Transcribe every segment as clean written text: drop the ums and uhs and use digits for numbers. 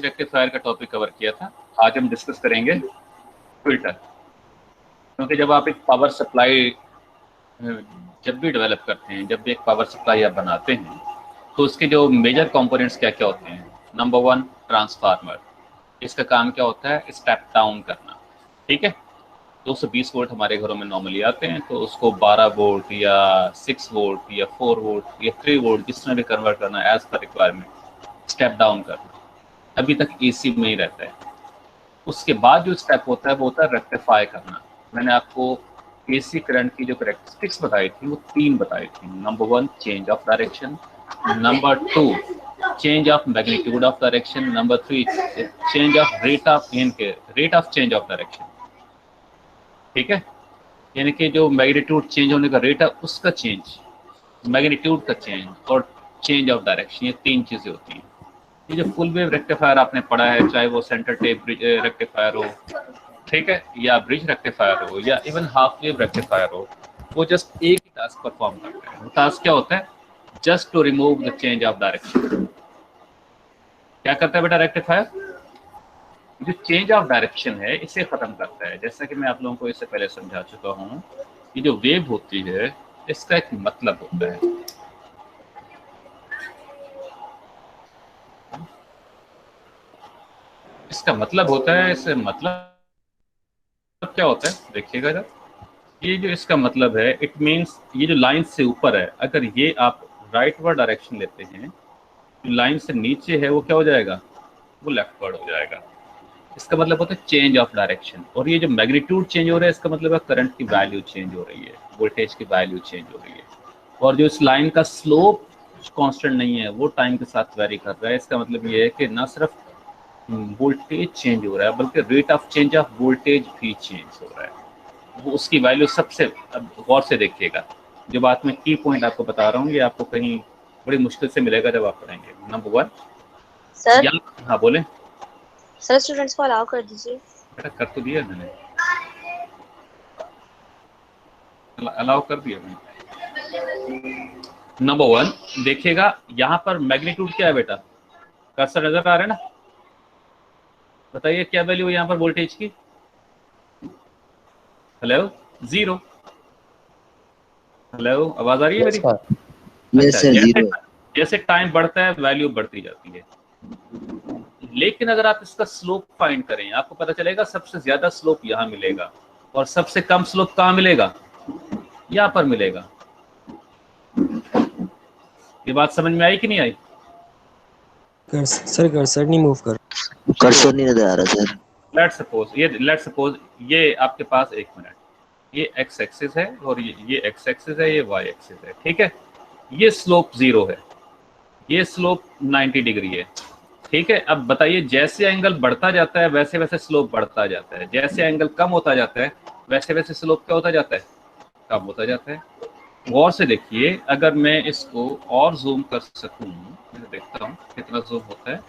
Rectifier का topic cover किया था। आज हम डिस्कस करेंगे फिल्टर, क्योंकि जब आप एक पावर सप्लाई जब भी डेवलप करते हैं, जब भी एक पावर सप्लाई आप बनाते हैं, तो उसके जो मेजर कंपोनेंट्स क्या क्या होते हैं। Number one, transformer. इसका काम क्या होता है? स्टेप डाउन करना। ठीक है, 220 वोल्ट हमारे घरों में नॉर्मली आते हैं, तो उसको 12 वोल्ट या 6 वोल्ट या 4 वोल्ट या 3 वोल्ट जिसमें भी कन्वर्ट करना है as per requirement, step down करना। अभी तक एसी में ही रहता है। उसके बाद जो स्टेप होता है वो होता है रेक्टिफाई करना। मैंने आपको एसी करंट की जो करेक्टरिस्टिक्स बताई थी वो 3 बताई थी। Number one, change of direction. Number two, change of magnitude of direction. Number three, change of rate of change of direction. ठीक है, यानी कि जो मैग्नीट्यूड चेंज होने का रेट है उसका चेंज, मैग्नीट्यूड का चेंज और चेंज ऑफ डायरेक्शन, ये 3 चीजें होती हैं। ये जो फुल वेव रेक्टिफायर आपने पढ़ा है, चाहे वो सेंटर टेप रेक्टिफायर हो, ठीक है, या ब्रिज रेक्टिफायर हो, या इवन हाफ वेव रेक्टिफायर हो, वो जस्ट एक ही टास्क परफॉर्म करता है। वो टास्क क्या होता है? Just to remove the change of direction. क्या करता है बेटा रेक्टिफायर? जो चेंज ऑफ डायरेक्शन है इसे खत्म करता है। जैसा कि मैं आप लोगों को इससे पहले समझा चुका हूँ, ये जो वेव होती है इसका एक मतलब होता है। इसका मतलब होता है, इससे मतलब क्या होता है देखिएगा जब, ये जो इसका मतलब है, इट मीन्स ये जो लाइन से ऊपर है, अगर ये आप राइटवर्ड डायरेक्शन लेते हैं, जो लाइन से नीचे है वो क्या हो जाएगा? वो लेफ्टवर्ड हो जाएगा। इसका मतलब होता है चेंज ऑफ डायरेक्शन। और ये जो मैग्नीट्यूड चेंज हो रहा है इसका मतलब है करंट की वैल्यू चेंज हो रही है, वोल्टेज की वैल्यू चेंज हो रही है। और जो इस लाइन का स्लोप कांस्टेंट नहीं है, वो टाइम के साथ वेरी कर रहा है। इसका मतलब ये है कि ना सिर्फ वोल्टेज चेंज हो रहा है बल्कि rate of change of voltage भी चेंज हो रहा है। वो उसकी वैल्यू सबसे, अब गौर से देखिएगा, जो बात मैं की पॉइंट आपको बता रहा हूँ ये आपको कहीं बड़ी मुश्किल से मिलेगा जब आप पढ़ेंगे। नंबर वन, सर या हाँ बोले सर स्टूडेंट्स को अलाउ कर दीजिए। बेटा, कर तो दिया मैंने, अलाउ कर दिया मैंने। नंबर वन देखिएगा, यहाँ पर मैग्नीट्यूड क्या है बेटा? कर्सर नजर आ रहा है ना? बताइए क्या वैल्यू है यहाँ पर वोल्टेज की? हेलो, 0। हेलो, आवाज आ रही है मेरी? अच्छा, सर, जैसे 0 जैसे टाइम बढ़ता है वैल्यू बढ़ती जाती है। लेकिन अगर आप इसका स्लोप फाइंड करें, आपको पता चलेगा सबसे ज्यादा स्लोप यहाँ मिलेगा और सबसे कम स्लोप कहाँ मिलेगा? यहाँ पर मिलेगा। ये बात समझ में आई कि नहीं आई? सर कर्सर नहीं मूव कर। कर्सर नहीं नजर आ रहा सर। लेट सपोज ये आपके पास, एक मिनट, ये एक्स एक्सिस है और ये एक्स एक्सिस है, ये वाई एक्सिस है। ठीक है, ये स्लोप 0 है, ये स्लोप 90 डिग्री है। ठीक है, अब बताइए जैसे एंगल बढ़ता जाता है वैसे वैसे स्लोप बढ़ता जाता है, जैसे एंगल कम होता जाता है वैसे वैसे स्लोप क्या होता जाता है? कम होता जाता है। गौर से देखिए, अगर मैं इसको और जूम कर सकूं, मैं देखता हूं कितना जूम होता है।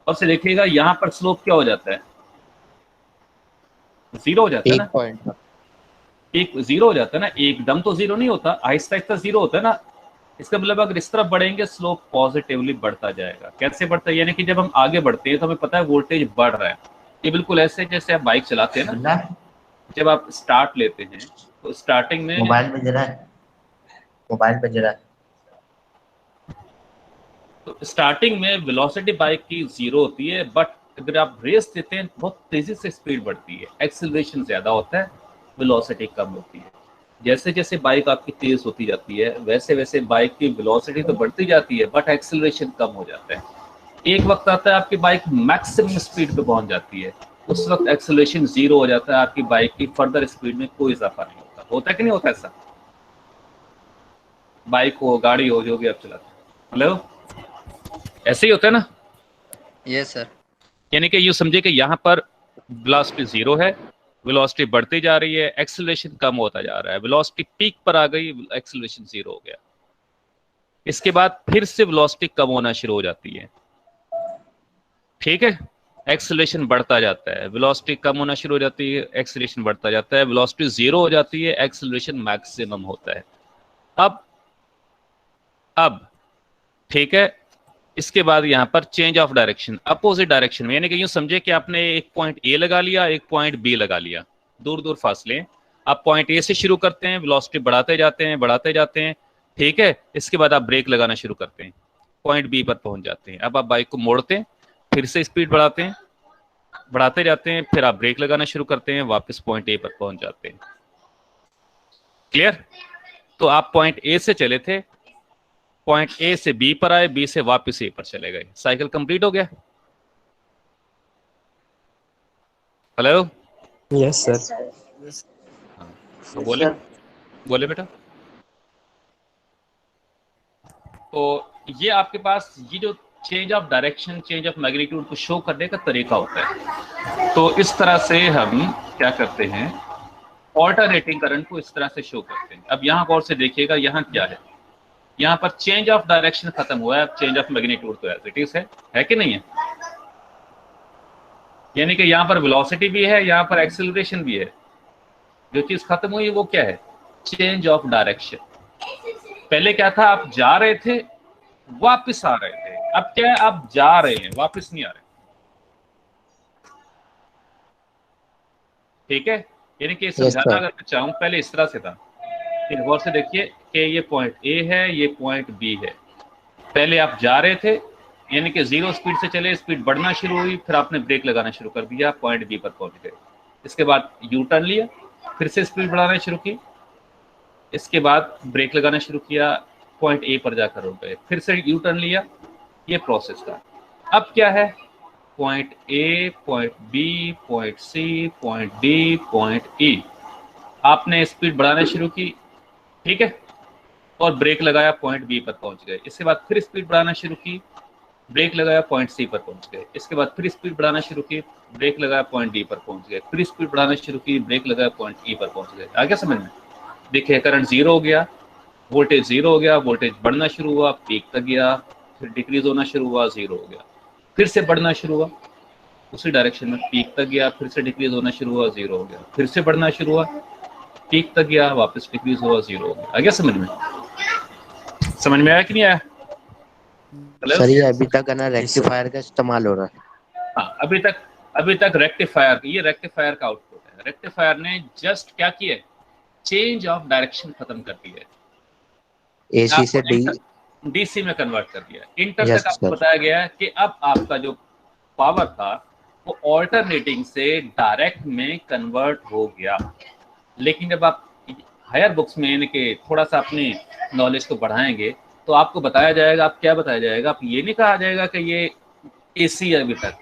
और से देखिएगा यहाँ पर स्लोप क्या हो जाता है? 0 हो जाता है ना? 1 पॉइंट। एक 0 हो जाता है ना, एकदम तो 0 नहीं होता, आहिस्ता आहिस्ता 0 होता है ना। इसका मतलब अगर इस तरफ बढ़ेंगे स्लोप पॉजिटिवली बढ़ता जाएगा। कैसे बढ़ता है? यानी कि जब हम आगे बढ़ते हैं तो हमें पता है वोल्टेज बढ़ रहा है। ये बिल्कुल ऐसे जैसे आप बाइक चलाते हैं ना, जब आप स्टार्ट लेते हैं तो स्टार्टिंग में मोबाइल में जरा है, मोबाइल पे जरा है। तो स्टार्टिंग में वेलोसिटी बाइक की 0 होती है, बट अगर आप रेस देते हैं बहुत तेजी से स्पीड बढ़ती है, एक्सेलरेशन ज्यादा होता है, वेलोसिटी कम होती है। जैसे जैसे बाइक आपकी तेज होती जाती है वैसे वैसे बाइक की वेलोसिटी तो बढ़ती जाती है बट एक्सेलरेशन कम हो जाता है। एक वक्त आता है आपकी बाइक मैक्सिमम स्पीड पे पहुंच जाती है, उस वक्त एक्सेलरेशन 0 हो जाता है, आपकी बाइक की फर्दर स्पीड में कोई इजाफा नहीं होता। होता है कि नहीं होता ऐसा? बाइक हो, गाड़ी हो, जो भी आप चलाते हैं। हेलो, ऐसे ही होता है ना? Yes sir. यानी कि यूं समझे कि यहाँ पर वेलोसिटी 0 है, वेलोसिटी बढ़ती जा रही है, एक्सेलरेशन कम होता जा रहा है, वेलोसिटी पीक पर आ गई, एक्सेलरेशन 0 हो गया। इसके बाद फिर से वेलोसिटी कम होना शुरू हो जाती है। ठीक है, एक्सेलरेशन बढ़ता जाता है, वेलोसिटी कम होना शुरू हो जाती है, एक्सेलरेशन बढ़ता जाता है, वेलोसिटी 0 हो जाती है, एक्सेलरेशन मैक्सिमम होता है। अब ठीक है, इसके बाद यहाँ पर change of direction, opposite direction में, यानी कि यूं समझे कि आपने एक पॉइंट ए लगा लिया, एक पॉइंट बी लगा लिया, दूर दूर फासले। आप पॉइंट ए से शुरू करते हैं, वेलोसिटी बढ़ाते जाते हैं, बढ़ाते जाते हैं, ठीक है। इसके बाद आप ब्रेक लगाना शुरू करते हैं, पॉइंट बी पर पहुंच जाते हैं। अब आप बाइक को मोड़ते हैं, फिर से स्पीड बढ़ाते हैं, बढ़ाते जाते हैं, फिर आप ब्रेक लगाना शुरू करते हैं, वापस पॉइंट ए पर पहुंच जाते हैं। क्लियर? तो आप पॉइंट ए से चले थे, पॉइंट ए से बी पर आए, बी से वापस ए पर चले गए, साइकिल कंप्लीट हो गया। हेलो? Yes sir. तो बोले बोले बेटा। तो ये आपके पास ये जो change of direction, change of magnitude को शो करने का तरीका होता है। तो इस तरह से हम क्या करते हैं, ऑल्टरनेटिंग करंट को इस तरह से शो करते हैं। अब यहाँ गौर से देखिएगा, यहाँ क्या है, यहाँ पर चेंज ऑफ डायरेक्शन खत्म हुआ है, अब चेंज ऑफ मैग्नीट्यूड तो एज इट इज है कि नहीं है? यानी कि यहाँ पर वेलोसिटी भी है, यहाँ पर एक्सेलरेशन भी है। जो चीज खत्म हुई वो क्या है? Change of direction. पहले क्या था, आप जा रहे थे, वापस आ रहे थे। अब क्या है, आप जा रहे हैं, वापस नहीं आ रहे। ठीक है, यानी कि समझाना अगर मैं चाहूं, पहले इस तरह से था। फिर गौर से देखिए कि ये पॉइंट ए है, ये पॉइंट बी है। पहले आप जा रहे थे, यानी कि 0 स्पीड से चले, स्पीड बढ़ना शुरू हुई, फिर आपने ब्रेक लगाना शुरू कर दिया, पॉइंट बी पर पहुंच गए। इसके बाद यू टर्न लिया, फिर से स्पीड बढ़ाना शुरू की, इसके बाद ब्रेक लगाना शुरू किया, पॉइंट ए पर जाकर रुक गए, फिर से यू टर्न लिया। ये प्रोसेस था। अब क्या है, point A, point B, point C, point D, point E. आपने स्पीड बढ़ाना शुरू की, ठीक है, और ब्रेक लगाया, पॉइंट बी पर पहुंच गए। इसके बाद फिर स्पीड बढ़ाना शुरू की, ब्रेक लगाया, पॉइंट सी पर पहुंच गए। इसके बाद फिर स्पीड बढ़ाना शुरू की, ब्रेक लगाया, पॉइंट डी पर पहुंच गए। फिर स्पीड बढ़ाना शुरू की, ब्रेक लगाया, पॉइंट ई पर पहुंच गए। आ गया समझ में? देखिए करंट 0 हो गया, वोल्टेज 0 हो गया, वोल्टेज बढ़ना शुरू हुआ, पीक तक गया, फिर डिक्रीज होना शुरू हुआ, 0 हो गया, फिर से बढ़ना शुरू हुआ उसी डायरेक्शन में, पीक तक गया, फिर से डिक्रीज होना शुरू हुआ, 0 हो गया, फिर से बढ़ना शुरू हुआ, पीक तक गया, वापस डिक्रीज हुआ, 0 हो गया। आ गया समझ में? समझ में आया कि नहीं आया? सर ये अभी तक है ना रेक्टिफायर का इस्तेमाल हो रहा है। हाँ, अभी तक रेक्टिफायर, ये रेक्टिफायर का आउटपुट है। रेक्टिफायर ने जस्ट क्या किया, चेंज ऑफ डायरेक्शन खत्म कर दी है, एसी से डीसी में कन्वर्ट कर दिया। इंटर तक आपको बताया गया कि अब आपका जो पावर था वो ऑल्टरनेटिंग से डायरेक्ट में कन्वर्ट हो गया। लेकिन जब आप हायर बुक्स में यानी कि थोड़ा सा अपनी नॉलेज को बढ़ाएंगे तो आपको बताया जाएगा, आप क्या बताया जाएगा, आप ये नहीं कहा जाएगा कि ये एसी है, अभी तक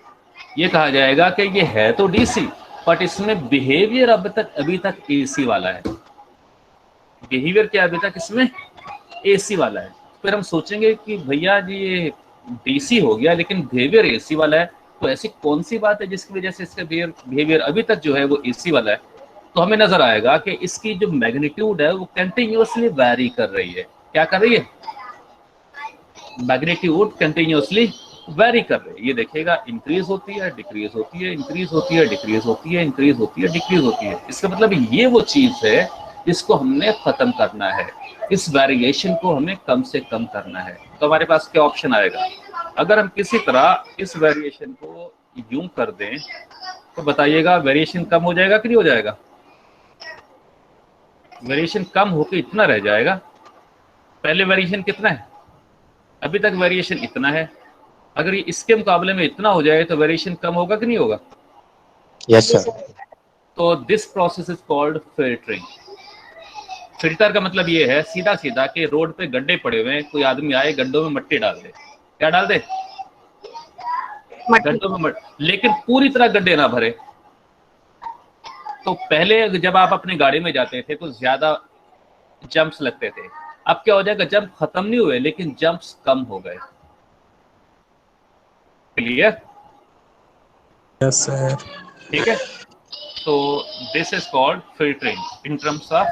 ये कहा जाएगा कि ये है तो डीसी, बट इसमें बिहेवियर अभी तक एसी वाला है। बिहेवियर क्या अभी तक इसमें एसी वाला है। फिर हम सोचेंगे कि भैया जी ये डीसी हो गया लेकिन बिहेवियर एसी वाला है, तो ऐसी कौन सी बात है जिसकी वजह से इसका बिहेवियर अभी तक जो है वो एसी वाला है? तो हमें नजर आएगा कि इसकी जो मैग्नीट्यूड है वो कंटिन्यूअसली वैरी कर रही है। क्या कर रही है? मैग्नीट्यूड कंटिन्यूअसली वैरी कर रही है। ये देखिएगा, इंक्रीज होती है, डिक्रीज होती है, इंक्रीज होती है, डिक्रीज होती है, इंक्रीज होती है, डिक्रीज होती है। इसका मतलब ये वो चीज है जिसको हमने खत्म करना है, इस वेरिएशन को हमें कम से कम करना है। तो हमारे पास क्या ऑप्शन आएगा? अगर हम किसी तरह इस वेरिएशन को यूं कर दें तो बताइएगा वेरिएशन कम हो जाएगा कि नहीं हो जाएगा? वेरिएशन कम होकर इतना रह जाएगा। पहले वेरिएशन कितना है? अभी तक वेरिएशन इतना है। अगर ये इसके मुकाबले में इतना हो जाए तो वेरिएशन कम होगा कि नहीं होगा? Yes sir. तो this process is called filtering. Filter का मतलब ये है सीधा सीधा कि रोड पे गड्ढे पड़े हुए हैं, कोई आदमी आए गड्ढों में मट्टी डाल दे। क्या डाल दे? गड्ढों में मट्टी, लेकिन पूरी तरह गड्ढे ना भरे। तो पहले जब आप अपनी गाड़ी में जाते थे तो ज्यादा जंप्स लगते थे। अब क्या हो जाएगा? जंप खत्म नहीं हुए लेकिन जंप्स कम हो गए। क्लियर? Yes sir. ठीक है, तो this is called filtering in terms of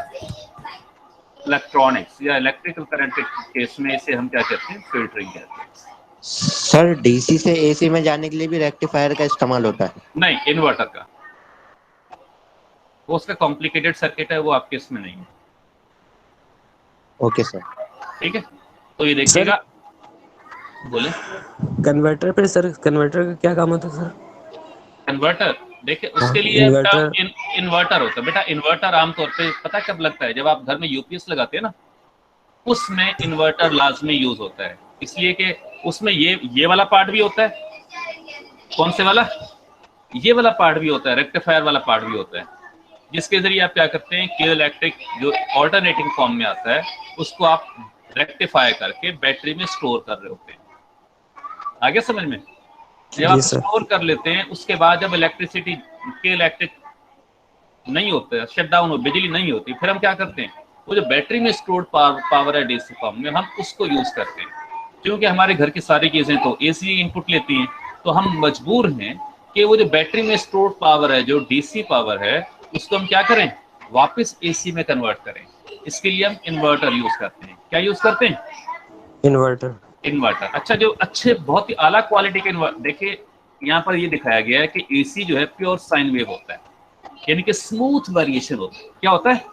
electronics या इलेक्ट्रिकल करंट के केस में इसे हम क्या कहते हैं? फिल्टरिंग कहते हैं। सर डीसी से एसी में जाने के लिए भी रेक्टिफायर का इस्तेमाल होता है? नहीं, इन्वर्टर का, वो उसका कॉम्प्लिकेटेड सर्किट है, वो आपके इसमें नहीं है। Okay sir. ठीक है, तो ये देखिएगा। बोले। कन्वर्टर पे सर, कन्वर्टर का क्या काम होता है सर? कन्वर्टर, देखिए हाँ, उसके लिए इन्वर्टर। इन्वर्टर होता है बेटा। इन्वर्टर आमतौर पे पता कब लगता है, जब आप घर में यूपीएस लगाते हैं ना, उसमें इन्वर्टर लाजमी यूज होता है। इसलिए कि उसमें ये वाला पार्ट भी होता है। कौन से वाला? ये वाला पार्ट भी होता है, रेक्टिफायर वाला पार्ट भी होता है, जिसके जरिए आप क्या करते हैं कि इलेक्ट्रिक जो ऑल्टरनेटिंग फॉर्म में आता है उसको आप रेक्टिफाई करके बैटरी में स्टोर कर रहे होते हैं। आगे समझ में? जब आप जी सर। स्टोर कर लेते हैं, उसके बाद जब इलेक्ट्रिसिटी के इलेक्ट्रिक नहीं होता है, शट डाउन हो, बिजली नहीं होती, फिर हम क्या करते हैं, वो जो बैटरी में स्टोर्ड पावर है डीसी फॉर्म में, हम उसको यूज करते हैं। क्योंकि हमारे घर की सारी चीजें तो एसी इनपुट लेती हैं, तो हम मजबूर हैं कि वो जो बैटरी में स्टोर्ड पावर है, जो डीसी पावर है, उसको हम क्या करें, वापस एसी में कन्वर्ट करें। इसके लिए हम इन्वर्टर यूज करते हैं। क्या यूज करते हैं? इन्वर्टर। इन्वर्टर। अच्छा, जो अच्छे बहुत ही आला क्वालिटी के इन्वर्टर, देखिए यहाँ पर ये दिखाया गया है कि एसी जो है प्योर साइन वेव होता है, यानी कि स्मूथ वेरिएशन होता है। क्या होता है?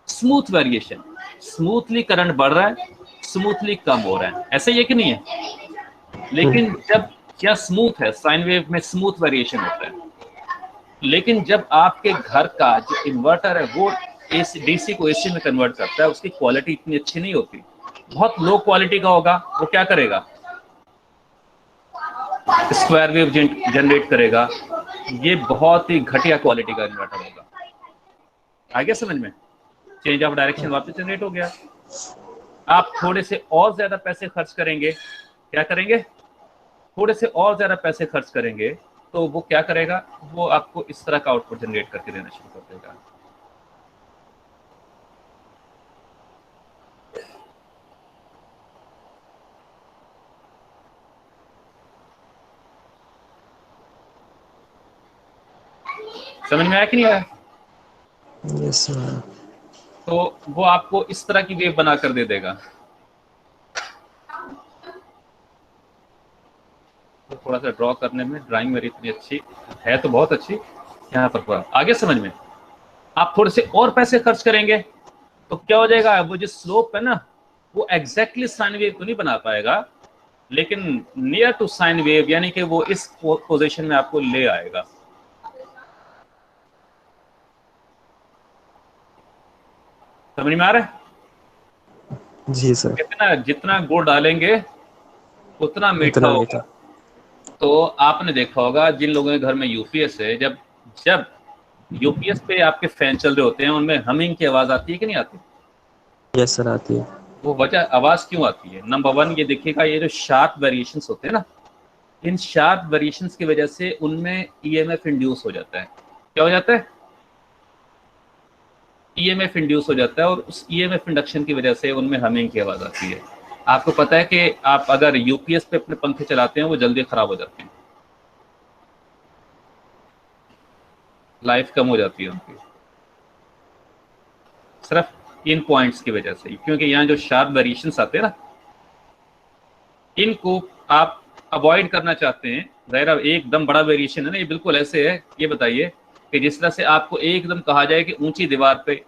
Smooth variation. स्मूथली करंट बढ़ रहा है, स्मूथली कम हो रहा है, ऐसे ही है कि नहीं है? लेकिन जब क्या स्मूथ है, साइन वेव में स्मूथ वेरिएशन होता है। लेकिन जब आपके घर का जो इन्वर्टर है वो एसी डीसी को एसी में कन्वर्ट करता है, उसकी क्वालिटी इतनी अच्छी नहीं होती, बहुत लो क्वालिटी का होगा। वो क्या करेगा, स्क्वायर वेव जनरेट करेगा। ये बहुत ही घटिया क्वालिटी का इन्वर्टर होगा। आ गया समझ में? चेंज ऑफ डायरेक्शन वापस जनरेट हो गया। आप थोड़े से और ज्यादा पैसे खर्च करेंगे, क्या करेंगे, थोड़े से और ज्यादा पैसे खर्च करेंगे, तो वो क्या करेगा, वो आपको इस तरह का आउटपुट जनरेट करके देना शुरू कर देगा। समझ में आया कि नहीं आया? Yes sir. तो वो आपको इस तरह की वेव बना कर दे देगा। तो थोड़ा सा ड्रॉ करने में ड्राइंग मेरी इतनी अच्छी है तो बहुत अच्छी, यहाँ पर पूरा आगे समझ में। आप थोड़े से और पैसे खर्च करेंगे तो क्या हो जाएगा, वो जो स्लोप है ना, वो एग्जैक्टली साइन वेव तो नहीं बना पाएगा, लेकिन नियर टू साइन वेव, यानी कि वो इस पोजीशन में आपको ले आएगा। समझ में आ रहा है? जी सर। कितना जितना गुड़ डालेंगे उतना मीठा होगा। तो आपने देखा होगा जिन लोगों के घर में यूपीएस है, जब जब यूपीएस पे आपके फैन चल रहे होते हैं, उनमें हमिंग की आवाज आती है कि नहीं आती? यस सर, आती है। वो वजह आवाज क्यों आती है? नंबर वन, ये देखिएगा, ये जो शार्प वेरिएशंस होते हैं ना, इन शार्प वेरिएशंस की वजह से उनमें ईएमएफ इंड्यूस हो जाता है। क्या हो जाता है? ईएमएफ इंड्यूस हो जाता है, और उस ईएमएफ इंडक्शन की वजह से उनमें हमिंग की आवाज आती है। आपको पता है कि आप अगर यूपीएस पे अपने पंखे चलाते हैं, वो जल्दी खराब हो जाते हैं, लाइफ कम हो जाती है उनकी, सिर्फ इन पॉइंट्स की वजह से। क्योंकि यहाँ जो शार्प वेरिएशंस आते हैं ना, इनको आप अवॉइड करना चाहते हैं। ज़ाहिर एकदम बड़ा वेरिएशन है ना, ये बिल्कुल ऐसे है, ये बताइए कि जिस तरह से आपको एकदम कहा जाए कि ऊंची दीवार पे,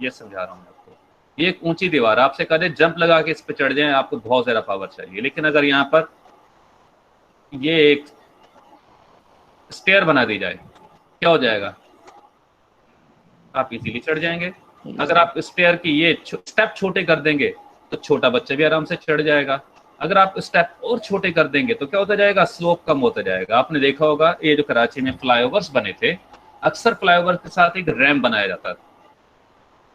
ये समझा रहा हूँ मैं आपको, ये एक ऊंची दीवार, आपसे कहा जाए जंप लगा के इस पे चढ़ जाए, आपको बहुत ज़्यादा पावर चाहिए। लेकिन अगर यहाँ पर ये एक स्टेयर बना दी जाए, क्या हो जाएगा, आप इजीली चढ़ जाएंगे। अगर आप स्टेयर की ये स्टेप छोटे कर देंगे तो छोटा बच्चा भी आराम से चढ़ जाएगा। अगर आप स्टेप और छोटे कर देंगे तो क्या होता जाएगा, स्लोप कम होता जाएगा। आपने देखा होगा ये जो कराची में फ्लाईओवर्स बने थे, अक्सर फ्लाईओवर के साथ एक रैम्प बनाया जाता था।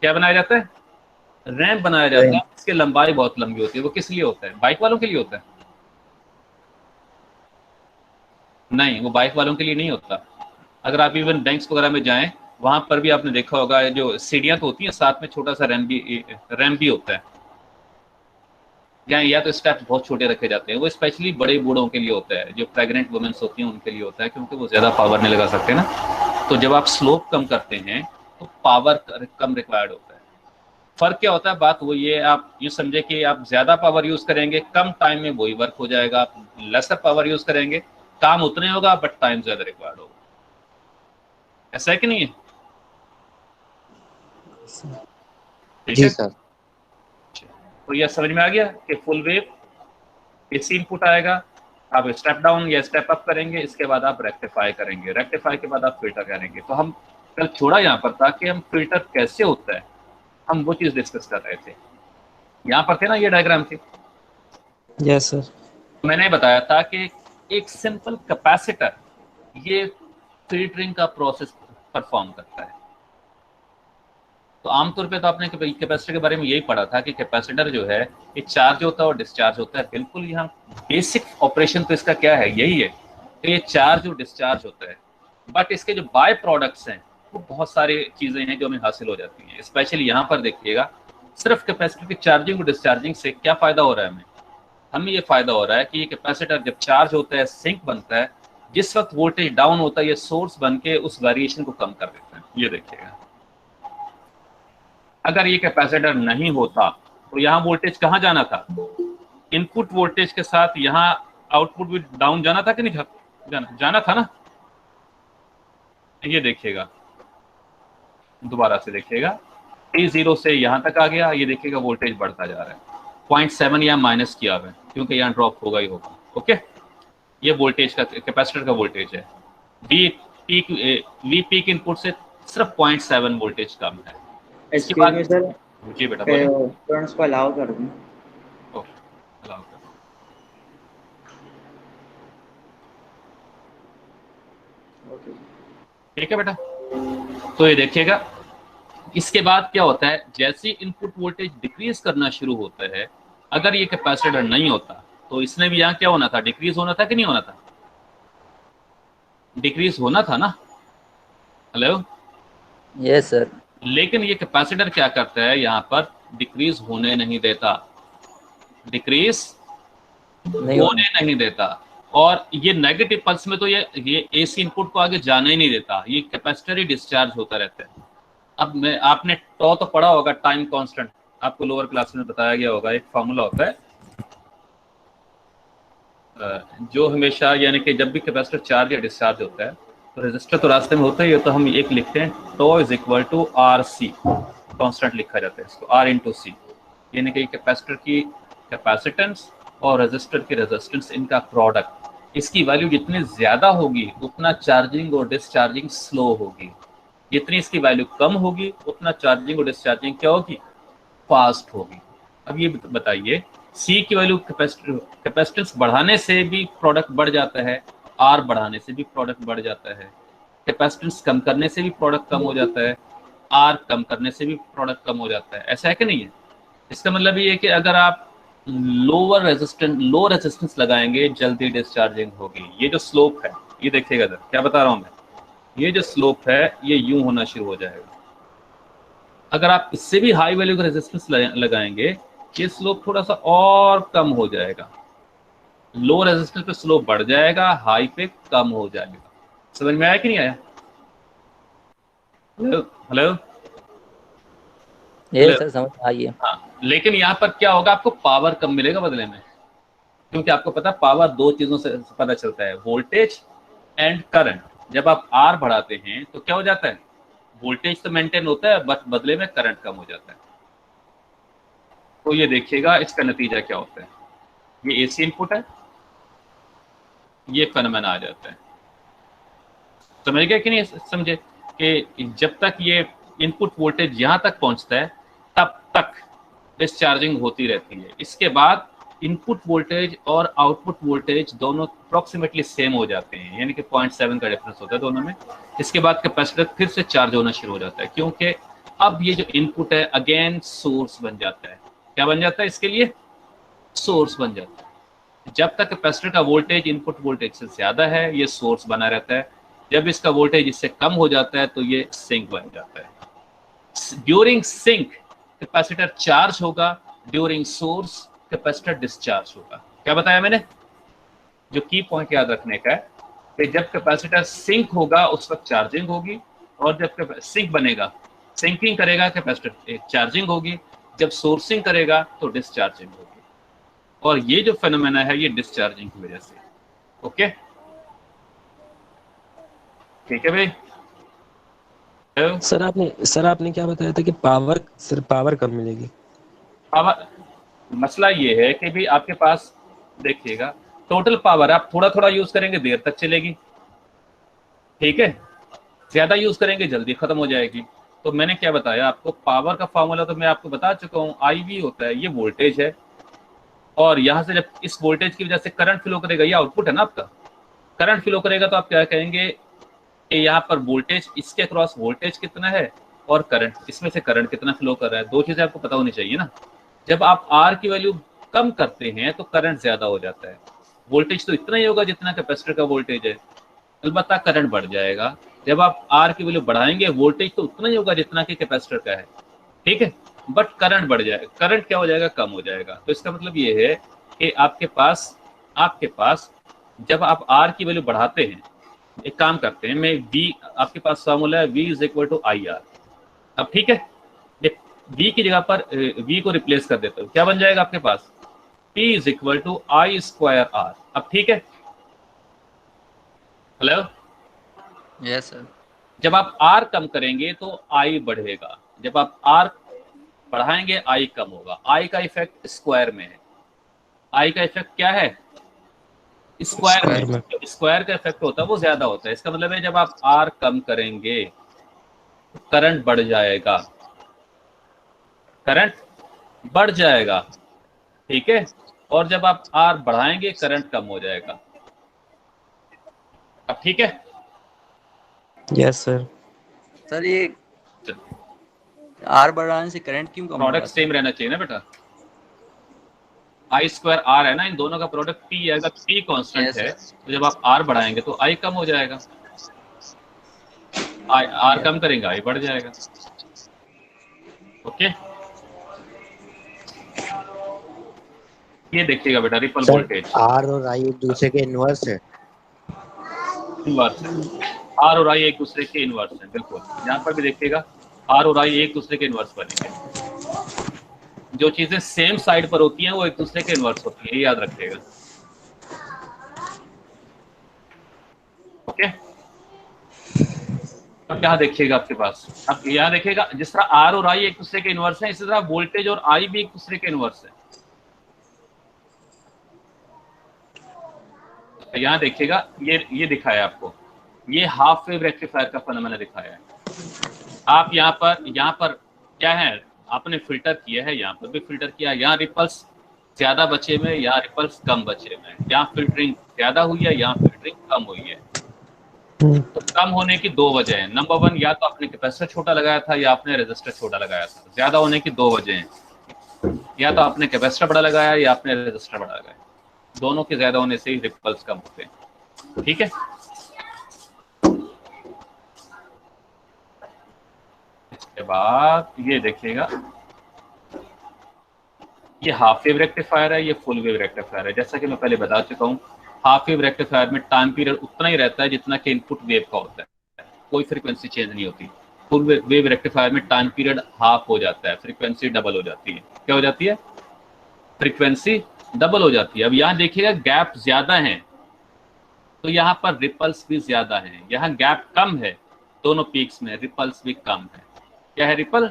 क्या बनाया जाता है? रैम्प बनाया जाता है। इसकी लंबाई बहुत लंबी होती है। वो किस लिए होता है? बाइक वालों के लिए होता है? नहीं, वो बाइक वालों के लिए नहीं होता। अगर आप इवन बैंक्स वगैरह में जाएं, वहां पर भी आपने देखा होगा जो सीढ़ियां तो होती हैं, साथ में छोटा सा रैम्प भी होता है। या तो स्टेप्स बहुत छोटे रखे जाते हैं, वो स्पेशली बड़े बूढ़ों के लिए होता है, जो प्रेग्नेंट वुमेन्स होती हैं उनके लिए होता है, क्योंकि वो ज्यादा पावर नहीं लगा सकते ना। तो जब आप स्लोप कम करते हैं तो पावर कम रिक्वायर्ड होता है। फर्क क्या होता है, बात वो ये, आप ये समझे कि आप ज्यादा पावर यूज करेंगे कम टाइम में वही वर्क हो जाएगा, आप लेसर पावर यूज करेंगे काम उतने होगा बट टाइम ज्यादा रिक्वायर्ड होगा। ऐसा है कि नहीं है? ठीक जी है, सर। तो यह समझ में आ गया कि फुल वेव एसी इनपुट आएगा, आप स्टेप डाउन या स्टेप अप करेंगे, इसके बाद आप रेक्टिफाई करेंगे, रेक्टिफाई के बाद आप फिल्टर करेंगे। तो हम कल छोड़ा यहाँ पर था कि हम फिल्टर कैसे होता है, हम वो चीज डिस्कस कर रहे थे। यहाँ पर थे ना ये डायग्राम थी, यस सर। मैंने बताया था कि एक सिंपल कैपेसिटर ये फिल्टरिंग का प्रोसेस परफॉर्म करता है। तो आमतौर पे तो आपने कैपेसिटर के बारे में यही पढ़ा था कि कैपेसिटर जो है ये चार्ज होता है और डिस्चार्ज होता है। बिल्कुल, यहाँ बेसिक ऑपरेशन तो इसका क्या है, यही है कि ये चार्ज और डिस्चार्ज होता है। बट इसके जो बाय प्रोडक्ट्स हैं वो बहुत सारी चीजें हैं जो हमें हासिल हो जाती हैं। स्पेशली यहाँ पर देखिएगा, सिर्फ कैपेसिटर की चार्जिंग और डिस्चार्जिंग से क्या फायदा हो रहा है हमें ये फायदा हो रहा है कि ये कैपेसिटर जब चार्ज होता है, सिंक बनता है, जिस वक्त वोल्टेज डाउन होता है ये सोर्स बन के उस वेरिएशन को कम कर देता है। ये देखिएगा, अगर ये कैपेसिटर नहीं होता तो यहाँ वोल्टेज कहाँ जाना था, इनपुट वोल्टेज के साथ यहाँ आउटपुट भी डाउन जाना था कि नहीं जाना था ना। ये देखिएगा, दोबारा से देखिएगा, T0 से यहाँ तक आ गया, ये देखिएगा वोल्टेज बढ़ता जा रहा है, 0.7 यहाँ माइनस किया हुआ है क्योंकि यहाँ ड्रॉप होगा ही होगा। ओके, ये वोल्टेज का कैपेसिटर का वोल्टेज है। वी पीक इनपुट से सिर्फ 0.7 वोल्टेज कम है। इसके बाद सर, जी बेटा स्टूडेंट्स को अलाउ कर दूं। अलाउ कर, ठीक है बेटा। तो ये देखिएगा, इसके बाद क्या होता है, जैसे इनपुट वोल्टेज डिक्रीज करना शुरू होता है, अगर ये कैपेसिटर नहीं होता तो इसने भी यहाँ क्या होना था, डिक्रीज होना था कि नहीं होना था, डिक्रीज होना था ना। Hello, yes sir. लेकिन ये कैपेसिटर क्या करता है, यहाँ पर डिक्रीज होने नहीं देता, डिक्रीज होने नहीं देता। और ये नेगेटिव पल्स में तो ये एसी इनपुट को आगे जाने ही नहीं देता, ये कैपेसिटर ही डिस्चार्ज होता रहता है। अब आपने तो पढ़ा होगा टाइम कांस्टेंट, आपको लोअर क्लास में बताया गया होगा, एक फार्मूला होता है जो हमेशा, यानी कि जब भी कैपेसिटर चार्ज या डिस्चार्ज होता है तो रेजिस्टर तो रास्ते में होता ही है, तो हम एक लिखते हैं tau is equal to R C, constant लिखा जाता है इसको, आर इंटू सी, यानी कि कैपेसिटर की कैपेसिटेंस और रेजिस्टर की रेजिस्टेंस, इनका प्रोडक्ट। इसकी वैल्यू जितनी ज्यादा होगी उतना चार्जिंग और डिस्चार्जिंग स्लो होगी, जितनी इसकी वैल्यू कम होगी उतना चार्जिंग और डिस्चार्जिंग क्या होगी, फास्ट होगी। अब ये बताइए, सी की वैल्यू कैपेसिटेंस बढ़ाने से भी प्रोडक्ट बढ़ जाता है, आर बढ़ाने से भी प्रोडक्ट बढ़ जाता है, कैपेसिटेंस कम करने से भी प्रोडक्ट कम हो जाता है, आर कम करने से भी प्रोडक्ट कम हो जाता है। ऐसा है कि नहीं है? इसका मतलब ये है कि अगर आप लो रेजिस्टेंस लगाएंगे जल्दी डिस्चार्जिंग होगी। ये जो स्लोप है, ये देखिएगा सर, क्या बता रहा हूं मैं, ये जो स्लोप है ये यूं होना शुरू हो जाएगा। अगर आप इससे भी हाई वैल्यू का रेजिस्टेंस लगाएंगे, ये स्लोप थोड़ा सा और कम हो जाएगा, लो रेजिस्टेंस पे स्लोप बढ़ जाएगा, हाई पे कम हो जाएगा। समझ में आया कि नहीं आया? हेलो ये सर समझ आइए। हाँ, लेकिन यहाँ पर क्या होगा, आपको पावर कम मिलेगा बदले में, क्योंकि आपको पता है पावर दो चीजों से पता चलता है, वोल्टेज एंड करंट। जब आप आर बढ़ाते हैं तो क्या हो जाता है, वोल्टेज तो मेंटेन होता है बट बदले में करंट कम हो जाता है। तो ये देखिएगा इसका नतीजा क्या होता है, ये एसी इनपुट है, ये फेनोमेना आ जाता है। समझ गए कि नहीं समझे, कि जब तक ये इनपुट वोल्टेज यहां तक पहुंचता है तब तक डिस्चार्जिंग होती रहती है। इसके बाद इनपुट वोल्टेज और आउटपुट वोल्टेज दोनों अप्रोक्सीमेटली सेम हो जाते हैं, यानी कि 0.7 का डिफरेंस होता है दोनों में। इसके बाद कैपेसिटर फिर से चार्ज होना शुरू हो जाता है, क्योंकि अब ये जो इनपुट है अगेन सोर्स बन जाता है। क्या बन जाता है इसके लिए, सोर्स बन जाता है। जब तक कैपेसिटर का वोल्टेज इनपुट वोल्टेज से ज्यादा है ये सोर्स बना रहता है, जब इसका वोल्टेज इससे कम हो जाता है तो ये सिंक बन जाता है। ड्यूरिंग सिंक कैपेसिटर चार्ज होगा, ड्यूरिंग सोर्स कैपेसिटर डिस्चार्ज होगा। क्या बताया मैंने, जो की पॉइंट याद रखने का है कि जब कैपेसिटर सिंक होगा उस वक्त चार्जिंग होगी, और जब सिंक बनेगा, सिंकिंग करेगा कैपेसिटर चार्जिंग होगी, जब सोर्सिंग करेगा तो डिस्चार्जिंग होगी, और ये जो फेनोमेना है ये डिस्चार्जिंग की वजह से। ओके, ठीक है भाई। सर आपने क्या बताया था कि पावर, सिर्फ पावर कब मिलेगी? पावर, मसला ये है कि भी आपके पास देखिएगा टोटल पावर आप थोड़ा थोड़ा यूज करेंगे देर तक चलेगी, ठीक है, ज्यादा यूज करेंगे जल्दी खत्म हो जाएगी। तो मैंने क्या बताया आपको, पावर का फॉर्मूला तो मैं आपको बता चुका हूँ, IV होता है, ये वोल्टेज है, और यहां से जब इस वोल्टेज की वजह से करंट फ्लो करेगा, ये आउटपुट है ना आपका, करंट फ्लो करेगा तो आप क्या कहेंगे कि यहाँ पर वोल्टेज, इसके अक्रॉस वोल्टेज कितना है और करंट, इसमें से करंट कितना फ्लो कर रहा है, दो चीजें आपको पता होनी चाहिए ना। जब आप R की वैल्यू कम करते हैं तो करंट ज्यादा हो जाता है, वोल्टेज तो इतना ही होगा जितना कैपेसिटर का वोल्टेज है, अलबत्ता करंट बढ़ जाएगा। जब आप R की वैल्यू बढ़ाएंगे वोल्टेज तो उतना ही होगा जितना कि कैपेसिटर का है, ठीक है, बट करंट बढ़ जाएगा, करंट क्या हो जाएगा, कम हो जाएगा। तो इसका मतलब ये है कि आपके पास जब आप R की वैल्यू बढ़ाते हैं, एक काम करते हैं, मैं V, आपके पास फॉर्मूला है V = IR। अब ठीक है, V की जगह पर V को रिप्लेस कर देते हो, क्या बन जाएगा आपके पास, P = I²R। अब ठीक है, हेलो, यस सर। जब आप R कम करेंगे तो I बढ़ेगा, जब आप R बढ़ाएंगे I कम होगा। I का इफेक्ट स्क्वायर में है, I का इफेक्ट क्या है, स्क्वायर में। स्क्वायर का इफेक्ट होता है वो ज्यादा होता है। इसका मतलब है जब आप R कम करेंगे करंट बढ़ जाएगा, करंट बढ़ जाएगा, ठीक है, और जब आप R बढ़ाएंगे करंट कम हो जाएगा। अब ठीक है, यस सर। सर ये R बढ़ाने से करंट क्यों कम होगा? प्रोडक्ट सेम रहना चाहिए ना बेटा, I²R है ना, इन दोनों का प्रोडक्ट P है, अगर P कांस्टेंट है तो जब आप R बढ़ाएंगे तो I कम हो जाएगा, R कम करेंगे I बढ़ जाएगा। ओके, ये देखिएगा बेटा रिपल वोल्टेज, R और I एक दूसरे के इनवर्स है। इनवर्स है, R और I एक दूसरे के इनवर्स है, बिल्कुल। यहाँ पर भी देखिएगा R और I एक दूसरे के इनवर्स बनेंगे, जो चीजें सेम साइड पर होती हैं वो एक दूसरे के इनवर्स होती है, याद रखिएगा। ओके, अब यहाँ देखिएगा आपके पास, अब यहाँ देखिएगा जिस तरह R और I एक दूसरे के इनवर्स है, इसी तरह वोल्टेज और I भी एक दूसरे के इनवर्स है। यहाँ देखिएगा ये दिखाया आपको, ये हाफ वेव रेक्टिफायर का फेनोमेना दिखाया है। आप यहाँ पर क्या है, आपने फिल्टर किया है, यहाँ पर भी फिल्टर किया है, यहाँ रिपल्स ज्यादा बचे में, यहाँ रिपल्स कम बचे में, यहाँ फिल्टरिंग ज्यादा हुई है, यहाँ फिल्टरिंग कम हुई है। तो कम होने की दो वजह है, नंबर 1 या तो आपने कैपेसिटर छोटा लगाया था या आपने रेजिस्टर छोटा लगाया था। ज्यादा होने की दो वजह हैं, या तो आपने कैपेसिटर बड़ा लगाया या आपने रेजिस्टर बड़ा लगाया, दोनों के ज्यादा होने से ही रिपल्स कम होते हैं, ठीक है। इसके बाद ये देखिएगा, ये हाफ वेव रेक्टिफायर है, ये फुल वेव रेक्टिफायर है। जैसा कि मैं पहले बता चुका हूँ, हाफ वेव रेक्टिफायर में टाइम पीरियड उतना ही रहता है जितना कि इनपुट वेव का होता है, कोई फ्रीक्वेंसी चेंज नहीं होती। फुल वेव रेक्टिफायर में टाइम पीरियड हाफ हो जाता है, फ्रीक्वेंसी डबल हो जाती है। क्या हो जाती है, फ्रीक्वेंसी डबल हो जाती है। अब यहाँ देखिएगा गैप ज्यादा है तो यहाँ पर रिपल्स भी ज्यादा हैं, यहाँ गैप कम है, दोनों पीक्स में रिपल्स भी कम है। क्या है, रिपल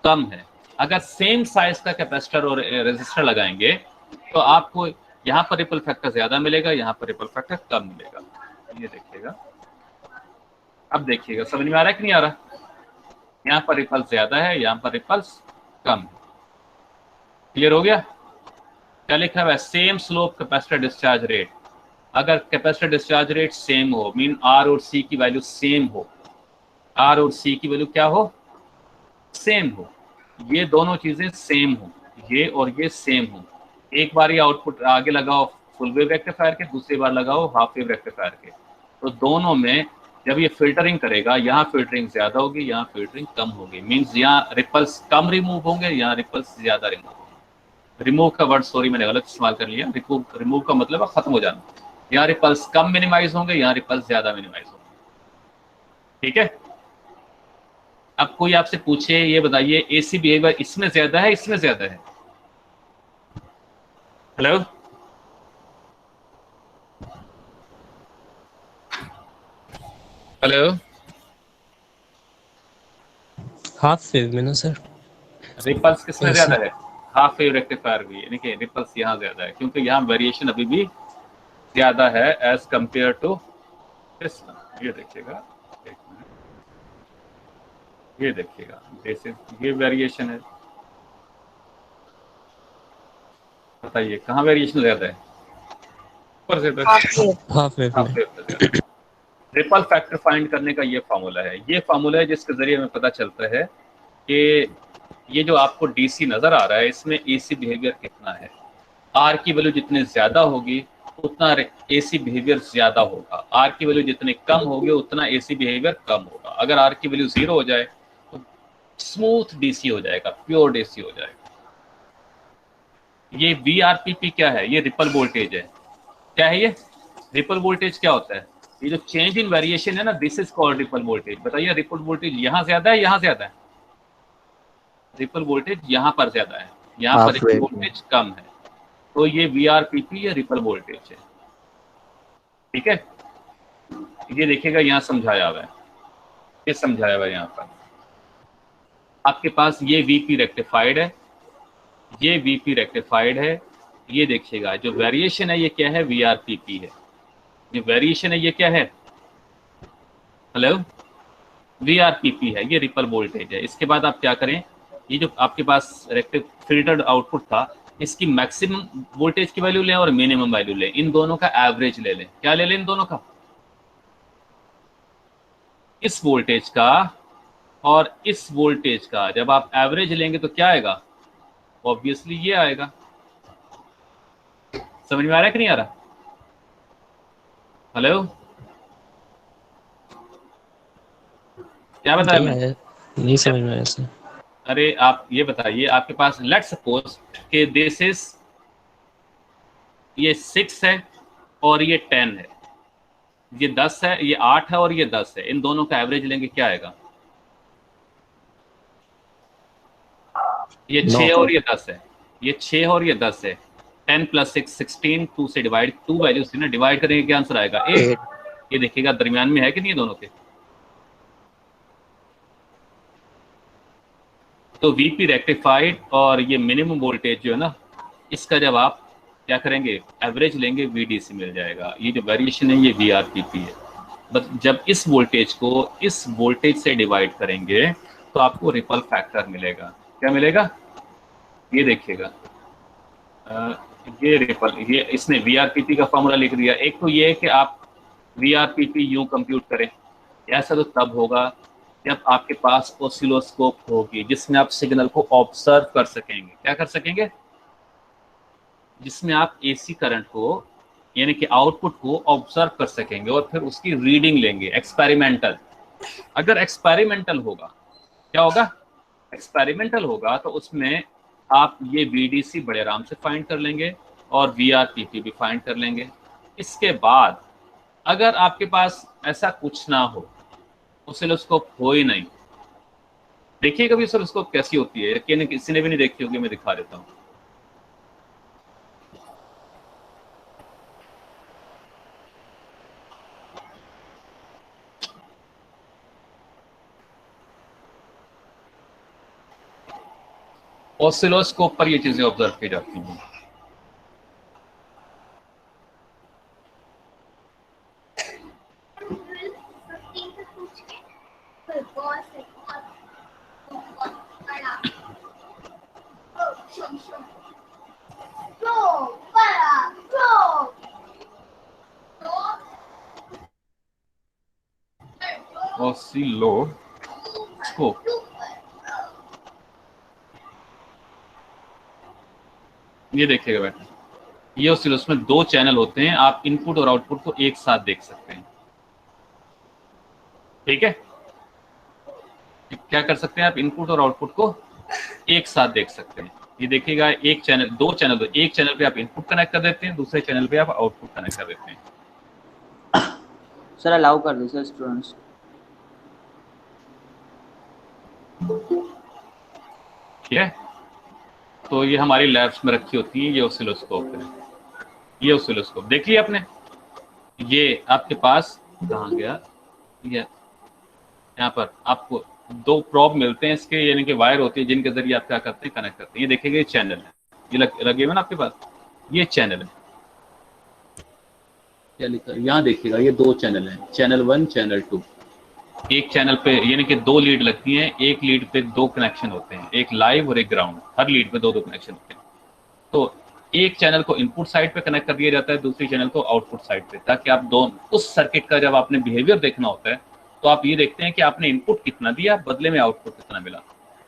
कम है। अगर सेम साइज का कैपेसिटर और रेजिस्टर लगाएंगे तो आपको यहाँ पर रिपल फैक्टर ज्यादा मिलेगा, यहाँ पर रिपल फैक्टर कम मिलेगा। ये देखिएगा, अब देखिएगा समझ में आ रहा है कि नहीं आ रहा, यहाँ पर रिपल्स ज्यादा है, यहाँ पर रिपल्स कम है। क्लियर हो गया। क्या लिखा हुआ है, same slope capacitor discharge rate. अगर कैपेसिटर डिस्चार्ज रेट सेम हो, मीन R और C की वैल्यू सेम हो, R और C की वैल्यू क्या हो, सेम हो, ये दोनों चीजें सेम हो, ये और ये सेम हो। एक बार ये आउटपुट आगे लगाओ फुल वेव रेक्टिफायर के, दूसरी बार लगाओ हाफ वेव रेक्टिफायर के, तो दोनों में जब ये फिल्टरिंग करेगा, यहाँ फिल्टरिंग ज्यादा होगी, यहाँ फिल्टरिंग कम होगी। मीन्स यहाँ रिपल्स कम रिमूव होंगे, यहाँ रिपल्स ज्यादा रिमूव होंगे। रिमूव का वर्ड सॉरी मैंने गलत इस्तेमाल कर लिया, रिमूव का मतलब है खत्म हो जाना। यहाँ रिपल्स कम मिनिमाइज होंगे, यहाँ रिपल्स ज्यादा मिनिमाइज होंगे, ठीक है। अब कोई आपसे पूछे ये बताइए एसी बिहेवियर इसमें ज्यादा है इसमें ज्यादा है? हेलो, हेलो, हाफ वेव में ना सर? रिपल्स किसमें ऐसे। ज्यादा है? हाफ वेव रेक्टिफायर भी, यानी कि रिपल्स यहाँ ज्यादा है क्योंकि यहाँ वेरिएशन अभी भी ज्यादा है एज कंपेयर टू दिस। ये देखिएगा, एक मिनट, ये देखिएगा, दिस इज, ये वेरिएशन है। बताइए कहाँ वेरिएशन ज्यादा है? ऊपर ज्यादा है, half wave. Half wave half में। वेव से ज्यादा है। रिपल फैक्टर फाइंड करने का ये फार्मूला है, ये फार्मूला है जिसके जरिए हमें पता चलता है कि ये जो आपको डीसी नजर आ रहा है इसमें एसी बिहेवियर कितना है। आर की वैल्यू जितनी ज्यादा होगी उतना एसी बिहेवियर ज्यादा होगा, आर की वैल्यू जितनी कम होगी उतना एसी बिहेवियर कम होगा। अगर आर की वैल्यू 0 हो जाए तो स्मूथ डीसी हो जाएगा, प्योर डीसी हो जाएगा। ये वीआरपीपी क्या है? ये रिपल वोल्टेज है। क्या है ये? रिपल वोल्टेज क्या होता है? ये जो चेंज इन वेरिएशन है ना, this is called ripple voltage. बताइए रिपल वोल्टेज यहाँ ज्यादा है यहाँ ज्यादा है? रिपल वोल्टेज यहाँ पर ज्यादा है, यहाँ पर हाफ रिपल वेव में। वोल्टेज कम है। तो ये वीआरपीपी या रिपल वोल्टेज है। ठीक है, ये देखिएगा यहाँ समझाया हुआ है, ये समझाया हुआ है यहाँ पर। आपके पास ये वीपी रेक्टिफाइड है, ये वीपी रेक्टिफाइड है। ये देखिएगा जो वेरिएशन है ये क्या है? वीआरपीपी है। ये वेरिएशन है ये क्या है? हेलो, वीआरपीपी है, ये रिपल वोल्टेज है। इसके बाद आप क्या करें, ये जो आपके पास फिल्टर्ड आउटपुट था इसकी मैक्सिमम वोल्टेज की वैल्यू लें और मिनिमम वैल्यू लें, इन दोनों का एवरेज ले लें। क्या ले लें इन दोनों का? इस वोल्टेज का और इस वोल्टेज का जब आप एवरेज लेंगे तो क्या आएगा? ऑब्वियसली ये आएगा। समझ में आ रहा है कि नहीं आ रहा? हेलो, क्या बताया मैंने? नहीं समझ में आया सर। अरे आप ये बताइए, आपके पास लेट सपोज कि दिस इज, ये 6 है और ये 10 है, ये 10 है, ये 8 है और ये 10 है, इन दोनों का एवरेज लेंगे क्या आएगा? ये 6 और ये 10 है, ये 6 और ये 10 है, 10 + 6 16, 2 से डिवाइड, 2 वैल्यूज थी ना, डिवाइड करेंगे क्या आंसर आएगा? 8। ये देखिएगा दरमियान में है कि नहीं दोनों के? तो वीपी रेक्टिफाइड और ये मिनिमम वोल्टेज जो है ना, इसका जब आप क्या करेंगे, एवरेज लेंगे, वीडीसी मिल जाएगा। ये जो वेरिएशन है ये वीआरपीपी है। बस जब इस वोल्टेज को इस वोल्टेज से डिवाइड करेंगे तो आपको रिपल फैक्टर मिलेगा। क्या मिलेगा? ये देखिएगा, ये रिपल, ये इसने वीआरपीपी का फॉर्मूला लिख दिया। एक तो ये है कि आप वीआरपीपी यूं कंप्यूट करें, ऐसा तो तब होगा जब आपके पास ऑसिलोस्कोप होगी जिसमें आप सिग्नल को ऑब्जर्व कर सकेंगे। क्या कर सकेंगे? जिसमें आप एसी करंट को यानी कि आउटपुट को ऑब्जर्व कर सकेंगे और फिर उसकी रीडिंग लेंगे, एक्सपेरिमेंटल। अगर एक्सपेरिमेंटल होगा, क्या होगा? एक्सपेरिमेंटल होगा तो उसमें आप ये वीडीसी बड़े आराम से फाइंड कर लेंगे और वीआरपीपी भी फाइंड कर लेंगे। इसके बाद अगर आपके पास ऐसा कुछ ना हो, ऑसिलोस्कोप हो ही नहीं, देखिए कभी ऑसिलोस्कोप कैसी होती है, यकीन किसी ने भी नहीं देखी होगी, मैं दिखा देता हूँ। ऑसिलोस्कोप पर ये चीजें ऑब्जर्व की जाती हैं। ऑसिलोस्कोप, ये देखिएगा बेटा, ये ऑसिलोस्कोप में 2 चैनल होते हैं, आप इनपुट और आउटपुट को एक साथ देख सकते हैं। ठीक है, क्या कर सकते हैं आप? इनपुट और आउटपुट को एक साथ देख सकते हैं। ये देखिएगा, एक चैनल, 2 चैनल, एक चैनल पे आप इनपुट कनेक्ट कर देते हैं, दूसरे चैनल पे आप आउटपुट कनेक्ट कर देते हैं। सर अलाउ कर दो सर स्टूडेंट्स। ठीक है, तो ये हमारी लैब्स में रखी होती है, ये ऑसिलोस्कोप है। ये ऑसिलोस्कोप देखिए आपने, ये आपके पास कहाँ गया, ये यहाँ पर आपको दो प्रोब मिलते हैं इसके, यानी कि वायर होती है जिनके जरिए आप क्या करते हैं, कनेक्ट करते हैं। ये देखिएगा ये चैनल है, ये लगे हुए ना आपके पास, ये चैनल है, क्या लिखा है यहाँ देखिएगा, ये दो चैनल हैं, चैनल 1 चैनल 2। एक चैनल पे यानी कि दो लीड लगती हैं, एक लीड पे दो कनेक्शन होते हैं, एक लाइव और एक ग्राउंड, हर लीड पे दो दो कनेक्शन होते हैं। तो एक चैनल को इनपुट साइड पे कनेक्ट कर दिया जाता है, दूसरी चैनल को आउटपुट साइड पे, ताकि आप दोनों उस सर्किट का जब आपने बिहेवियर देखना होता है तो आप ये देखते हैं कि आपने इनपुट कितना दिया, बदले में आउटपुट कितना मिला।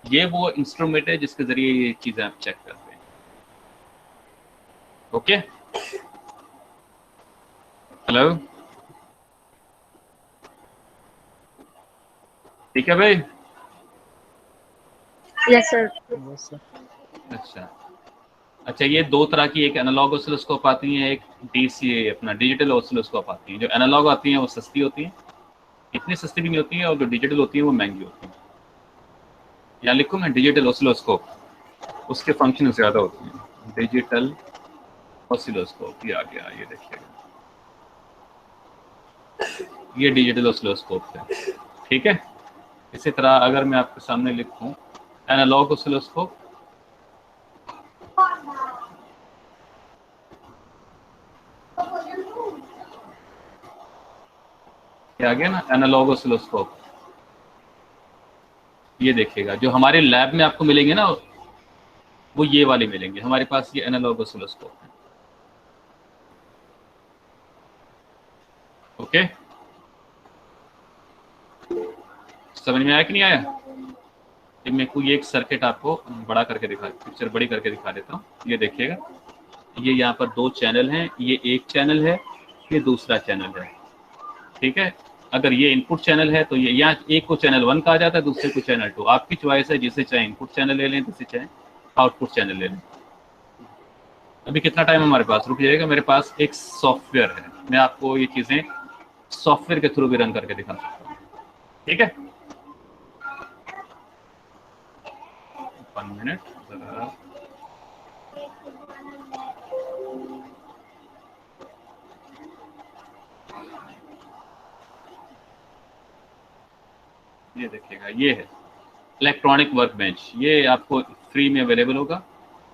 ये वो इंस्ट्रूमेंट है जिसके जरिए ये चीजें आप चेक करते हैं। ओके, हेलो, ठीक है भाई। Yes sir. अच्छा, ये दो तरह की, एक एनालॉग ऑसिलोस्कोप आती है, एक डीसी अपना डिजिटल ऑसिलोस्कोप आती है। जो एनालॉग आती हैं वो सस्ती होती हैं, इतनी सस्ती भी नहीं होती है, और जो डिजिटल होती है वो महंगी होती है। यहाँ लिखूँ मैं डिजिटल ऑसिलोस्कोप, उसके फंक्शन ज़्यादा होते हैं। डिजिटल ऑसिलोस्कोप ये आ गया, ये देखिएगा, ये डिजिटल ऑसिलोस्कोप है। ठीक है, इसी तरह अगर मैं आपके सामने लिखूँ एनालॉग ऑसिलोस्कोप, क्या आ गया ना, एनालॉग ऑसिलोस्कोप। ये देखिएगा जो हमारे लैब में आपको मिलेंगे ना, वो ये वाले मिलेंगे हमारे पास, ये एनालॉग ऑसिलोस्कोप है। ओके, समझ में आया कि नहीं आया? मैं कोई एक सर्किट आपको बड़ा करके दिखा, पिक्चर बड़ी करके दिखा देता हूँ। ये देखिएगा, ये यहाँ पर दो चैनल हैं, ये एक चैनल है, ये दूसरा चैनल है। ठीक है, अगर ये इनपुट चैनल है तो ये यहाँ एक को चैनल 1 कहा जाता है, दूसरे को चैनल 2। आपकी चॉइस है, जिसे चाहे इनपुट चैनल ले लें, जिसे चाहे आउटपुट चैनल ले लें। अभी कितना टाइम हमारे पास, रुक जाएगा, मेरे पास एक सॉफ्टवेयर है, मैं आपको ये चीज़ें सॉफ्टवेयर के थ्रू भी रन करके दिखा सकता हूँ। ठीक है, 1 मिनट जरा, ये देखिएगा, ये है इलेक्ट्रॉनिक वर्क बेंच, ये आपको फ्री में अवेलेबल होगा।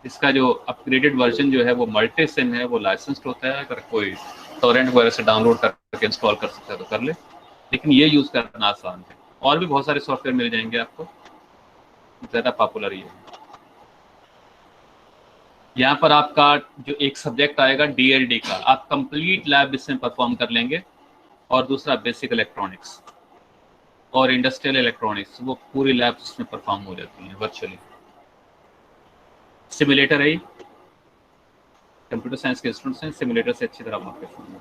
इसका जो अपग्रेडेड वर्जन जो है वो मल्टी सिम है, वो लाइसेंस्ड होता है। अगर कोई टोरेंट वगैरह से डाउनलोड करके इंस्टॉल कर सकता है तो कर ले, लेकिन ये यूज़ करना आसान है। और भी बहुत सारे सॉफ्टवेयर मिल जाएंगे आपको, ज़्यादा पॉपुलर ये है। यहाँ पर आपका जो एक सब्जेक्ट आएगा DLD का, आप कंप्लीट लैब इसमें परफॉर्म कर लेंगे। और दूसरा बेसिक इलेक्ट्रॉनिक्स और इंडस्ट्रियल इलेक्ट्रॉनिक्स, वो पूरी लैब्स इसमें परफॉर्म हो जाती हैं वर्चुअली। सिमुलेटर है, कंप्यूटर साइंस के स्टूडेंट्स हैं, सिमुलेटर से अच्छी तरह वाकिफ होंगे।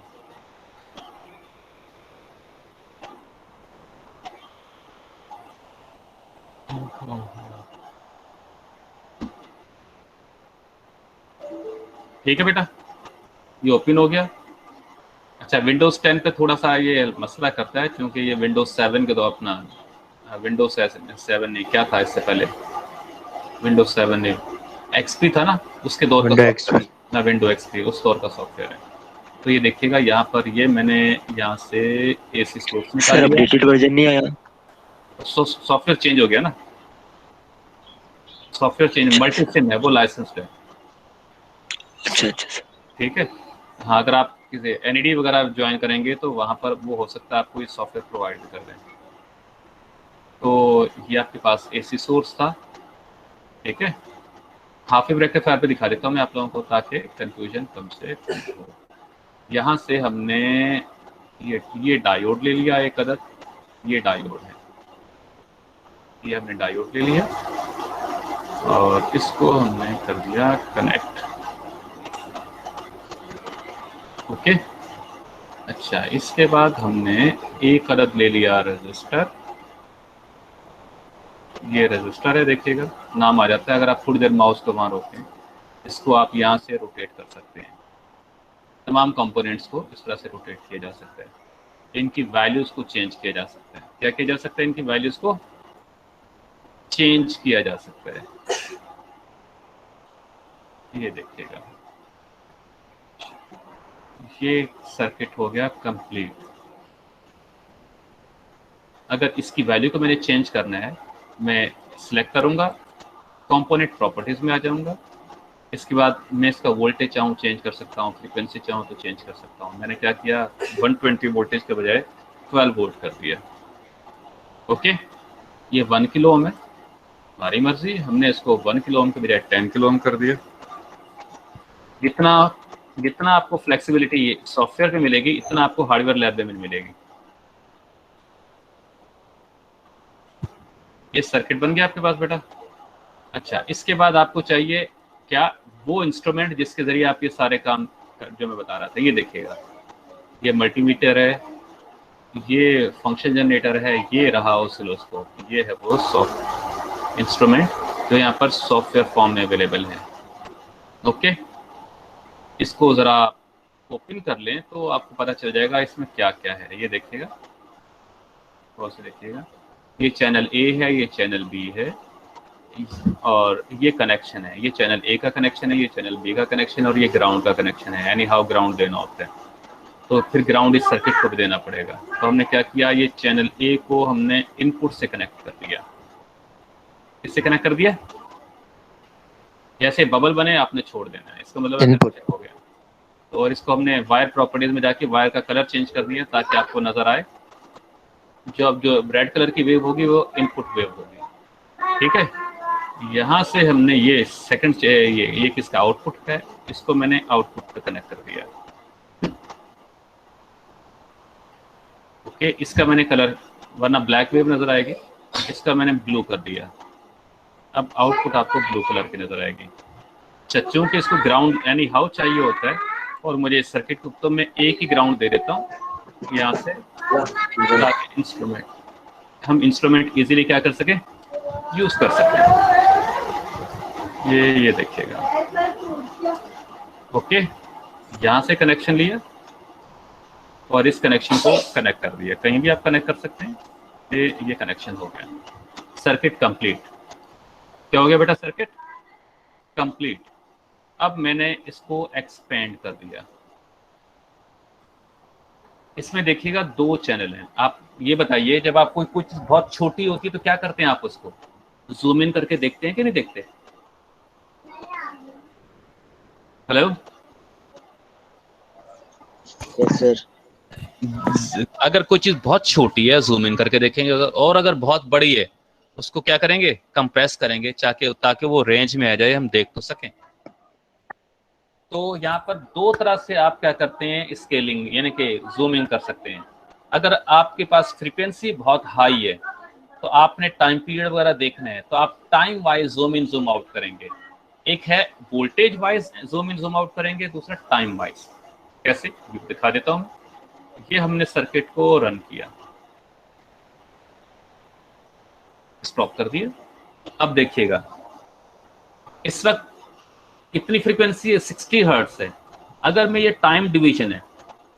ठीक है बेटा, ये ओपन हो गया। अच्छा, विंडोज़ 10 पे थोड़ा सा ये मसला करता है, क्योंकि ये विंडोज़ 7 के तो अपना विंडोज़ 7 नहीं, क्या था इससे पहले, विंडोज़ 7 नहीं, XP था ना, उसके दौर का ना, विंडो XP उस दौर का सॉफ्टवेयर है। तो ये देखिएगा यहाँ पर, ये मैंने यहाँ से AC सोर्स निकाल लिया, अपडेटेड वर्जन नहीं आया, सॉफ्टवेयर चेंज हो गया ना, सॉफ्टवेयर चेंज, मल्टी सिम है, वो लाइसेंस्ड है। अच्छा, ठीक है, हाँ, अगर आप किसी NED वगैरह ज्वाइन करेंगे तो वहाँ पर वो हो सकता है आपको ये सॉफ्टवेयर प्रोवाइड कर दें। तो ये आपके पास AC सोर्स था। ठीक है, हाफिव रेक्टिफायर पे दिखा देता हूँ मैं आप लोगों को, ताकि कंफ्यूजन कम से कम हो। यहाँ से हमने ये डायोड ले लिया एक अदद, ये डायोड है, ये हमने डायोड ले लिया और इसको हमने कर दिया कनेक्ट। ओके, अच्छा, इसके बाद हमने एक अदद ले लिया रजिस्टर, ये रजिस्टर है, देखिएगा नाम आ जाता है। अगर आप थोड़ी देर माउस को वहाँ रोकें, इसको आप यहाँ से रोटेट कर सकते हैं, तमाम कंपोनेंट्स को इस तरह से रोटेट किया जा सकता है। इनकी वैल्यूज़ को चेंज किया जा सकता है। क्या किया जा सकता है? इनकी वैल्यूज़ को चेंज किया जा सकता है। ये देखिएगा, ये सर्किट हो गया कंप्लीट। अगर इसकी वैल्यू को मैंने चेंज करना है, मैं सिलेक्ट करूंगा, कंपोनेंट प्रॉपर्टीज में आ जाऊंगा। इसके बाद मैं इसका वोल्टेज चाहूँ चेंज कर सकता हूँ, फ्रीक्वेंसी चाहूँ तो चेंज कर सकता हूँ। मैंने क्या किया, 120 वोल्टेज के बजाय 12 वोल्ट कर दिया। ओके, ये 1 किलो ओम है, हमारी मर्जी, हमने इसको 1 किलो ओम के बजाय 10 किलो ओम कर दिया। जितना आपको फ्लेक्सिबिलिटी सॉफ्टवेयर में मिलेगी, इतना आपको हार्डवेयर लैब में मिलेगी। ये सर्किट बन गया आपके पास बेटा। अच्छा, इसके बाद आपको चाहिए क्या, वो इंस्ट्रूमेंट जिसके जरिए आप ये सारे काम जो मैं बता रहा था। ये देखिएगा, ये मल्टीमीटर है, ये फंक्शन जनरेटर है, ये रहा ऑसिलोस्कोप, ये है वो सॉफ्ट इंस्ट्रूमेंट जो यहाँ पर सॉफ्टवेयर फॉर्म में अवेलेबल है। ओके, इसको ज़रा ओपन कर लें तो आपको पता चल जाएगा इसमें क्या क्या है। ये देखिएगा, थोड़ा सा देखिएगा, ये चैनल ए है, ये चैनल बी है, और ये कनेक्शन है, ये चैनल ए का कनेक्शन है, ये चैनल बी का कनेक्शन है, और ये ग्राउंड का कनेक्शन है। यानी हाउ ग्राउंड देना होता है, तो फिर ग्राउंड इस सर्किट को भी देना पड़ेगा। तो हमने क्या किया, ये चैनल ए को हमने इनपुट से कनेक्ट कर दिया। इससे कनेक्ट कर दिया, जैसे बबल बने आपने छोड़ देना है, इसका मतलब इनपुट हो गया। तो और इसको हमने वायर प्रॉपर्टीज में जाके वायर का कलर चेंज कर दिया ताकि आपको नजर आए जो रेड कलर की वेव होगी वो इनपुट वेव होगी। ठीक है, यहाँ से हमने ये सेकंड ये किसका आउटपुट है, इसको मैंने आउटपुट पे कनेक्ट कर दिया। ओके, इसका मैंने कलर, वरना ब्लैक वेव नजर आएगी, इसका मैंने ब्लू कर दिया। अब आउटपुट आपको ब्लू कलर की नजर आएगी। चूंकि इसको ग्राउंड यानी हाउ चाहिए होता है, और मुझे इस सर्किट को तो मैं एक ही ग्राउंड दे देता हूँ यहाँ से, इंस्ट्रूमेंट हम इंस्ट्रूमेंट इजीली क्या कर सके, यूज कर सके। ये देखिएगा, ओके, यहाँ से कनेक्शन लिया और इस कनेक्शन को कनेक्ट कर दिया। कहीं भी आप कनेक्ट कर सकते हैं। ये कनेक्शन हो गया, सर्किट कंप्लीट। क्या हो गया बेटा, सर्किट कंप्लीट। अब मैंने इसको एक्सपेंड कर दिया। इसमें देखिएगा 2 चैनल हैं। आप ये बताइए, जब आपको कोई चीज बहुत छोटी होती है तो क्या करते हैं, आप उसको जूम इन करके देखते हैं कि नहीं देखते? Hello, yes sir. अगर कोई चीज बहुत छोटी है जूम इन करके देखेंगे, और अगर बहुत बड़ी है उसको क्या करेंगे, कंप्रेस करेंगे ताकि वो रेंज में आ जाए, हम देख तो सकें। तो यहाँ पर 2 तरह से आप क्या करते हैं, स्केलिंग यानी कि जूम इन कर सकते हैं। अगर आपके पास फ्रीक्वेंसी बहुत हाई है तो आपने टाइम पीरियड वगैरह देखना है, तो आप time wise zoom in zoom out करेंगे। एक है voltage wise zoom in zoom out करेंगे, दूसरा टाइम वाइज। कैसे, दिखा देता हूँ। ये हमने सर्किट को रन किया, स्टॉप कर दिया। अब देखिएगा, इस वक्त कितनी फ्रीक्वेंसी है, 60 हर्ट्ज है। अगर मैं ये टाइम डिवीजन है,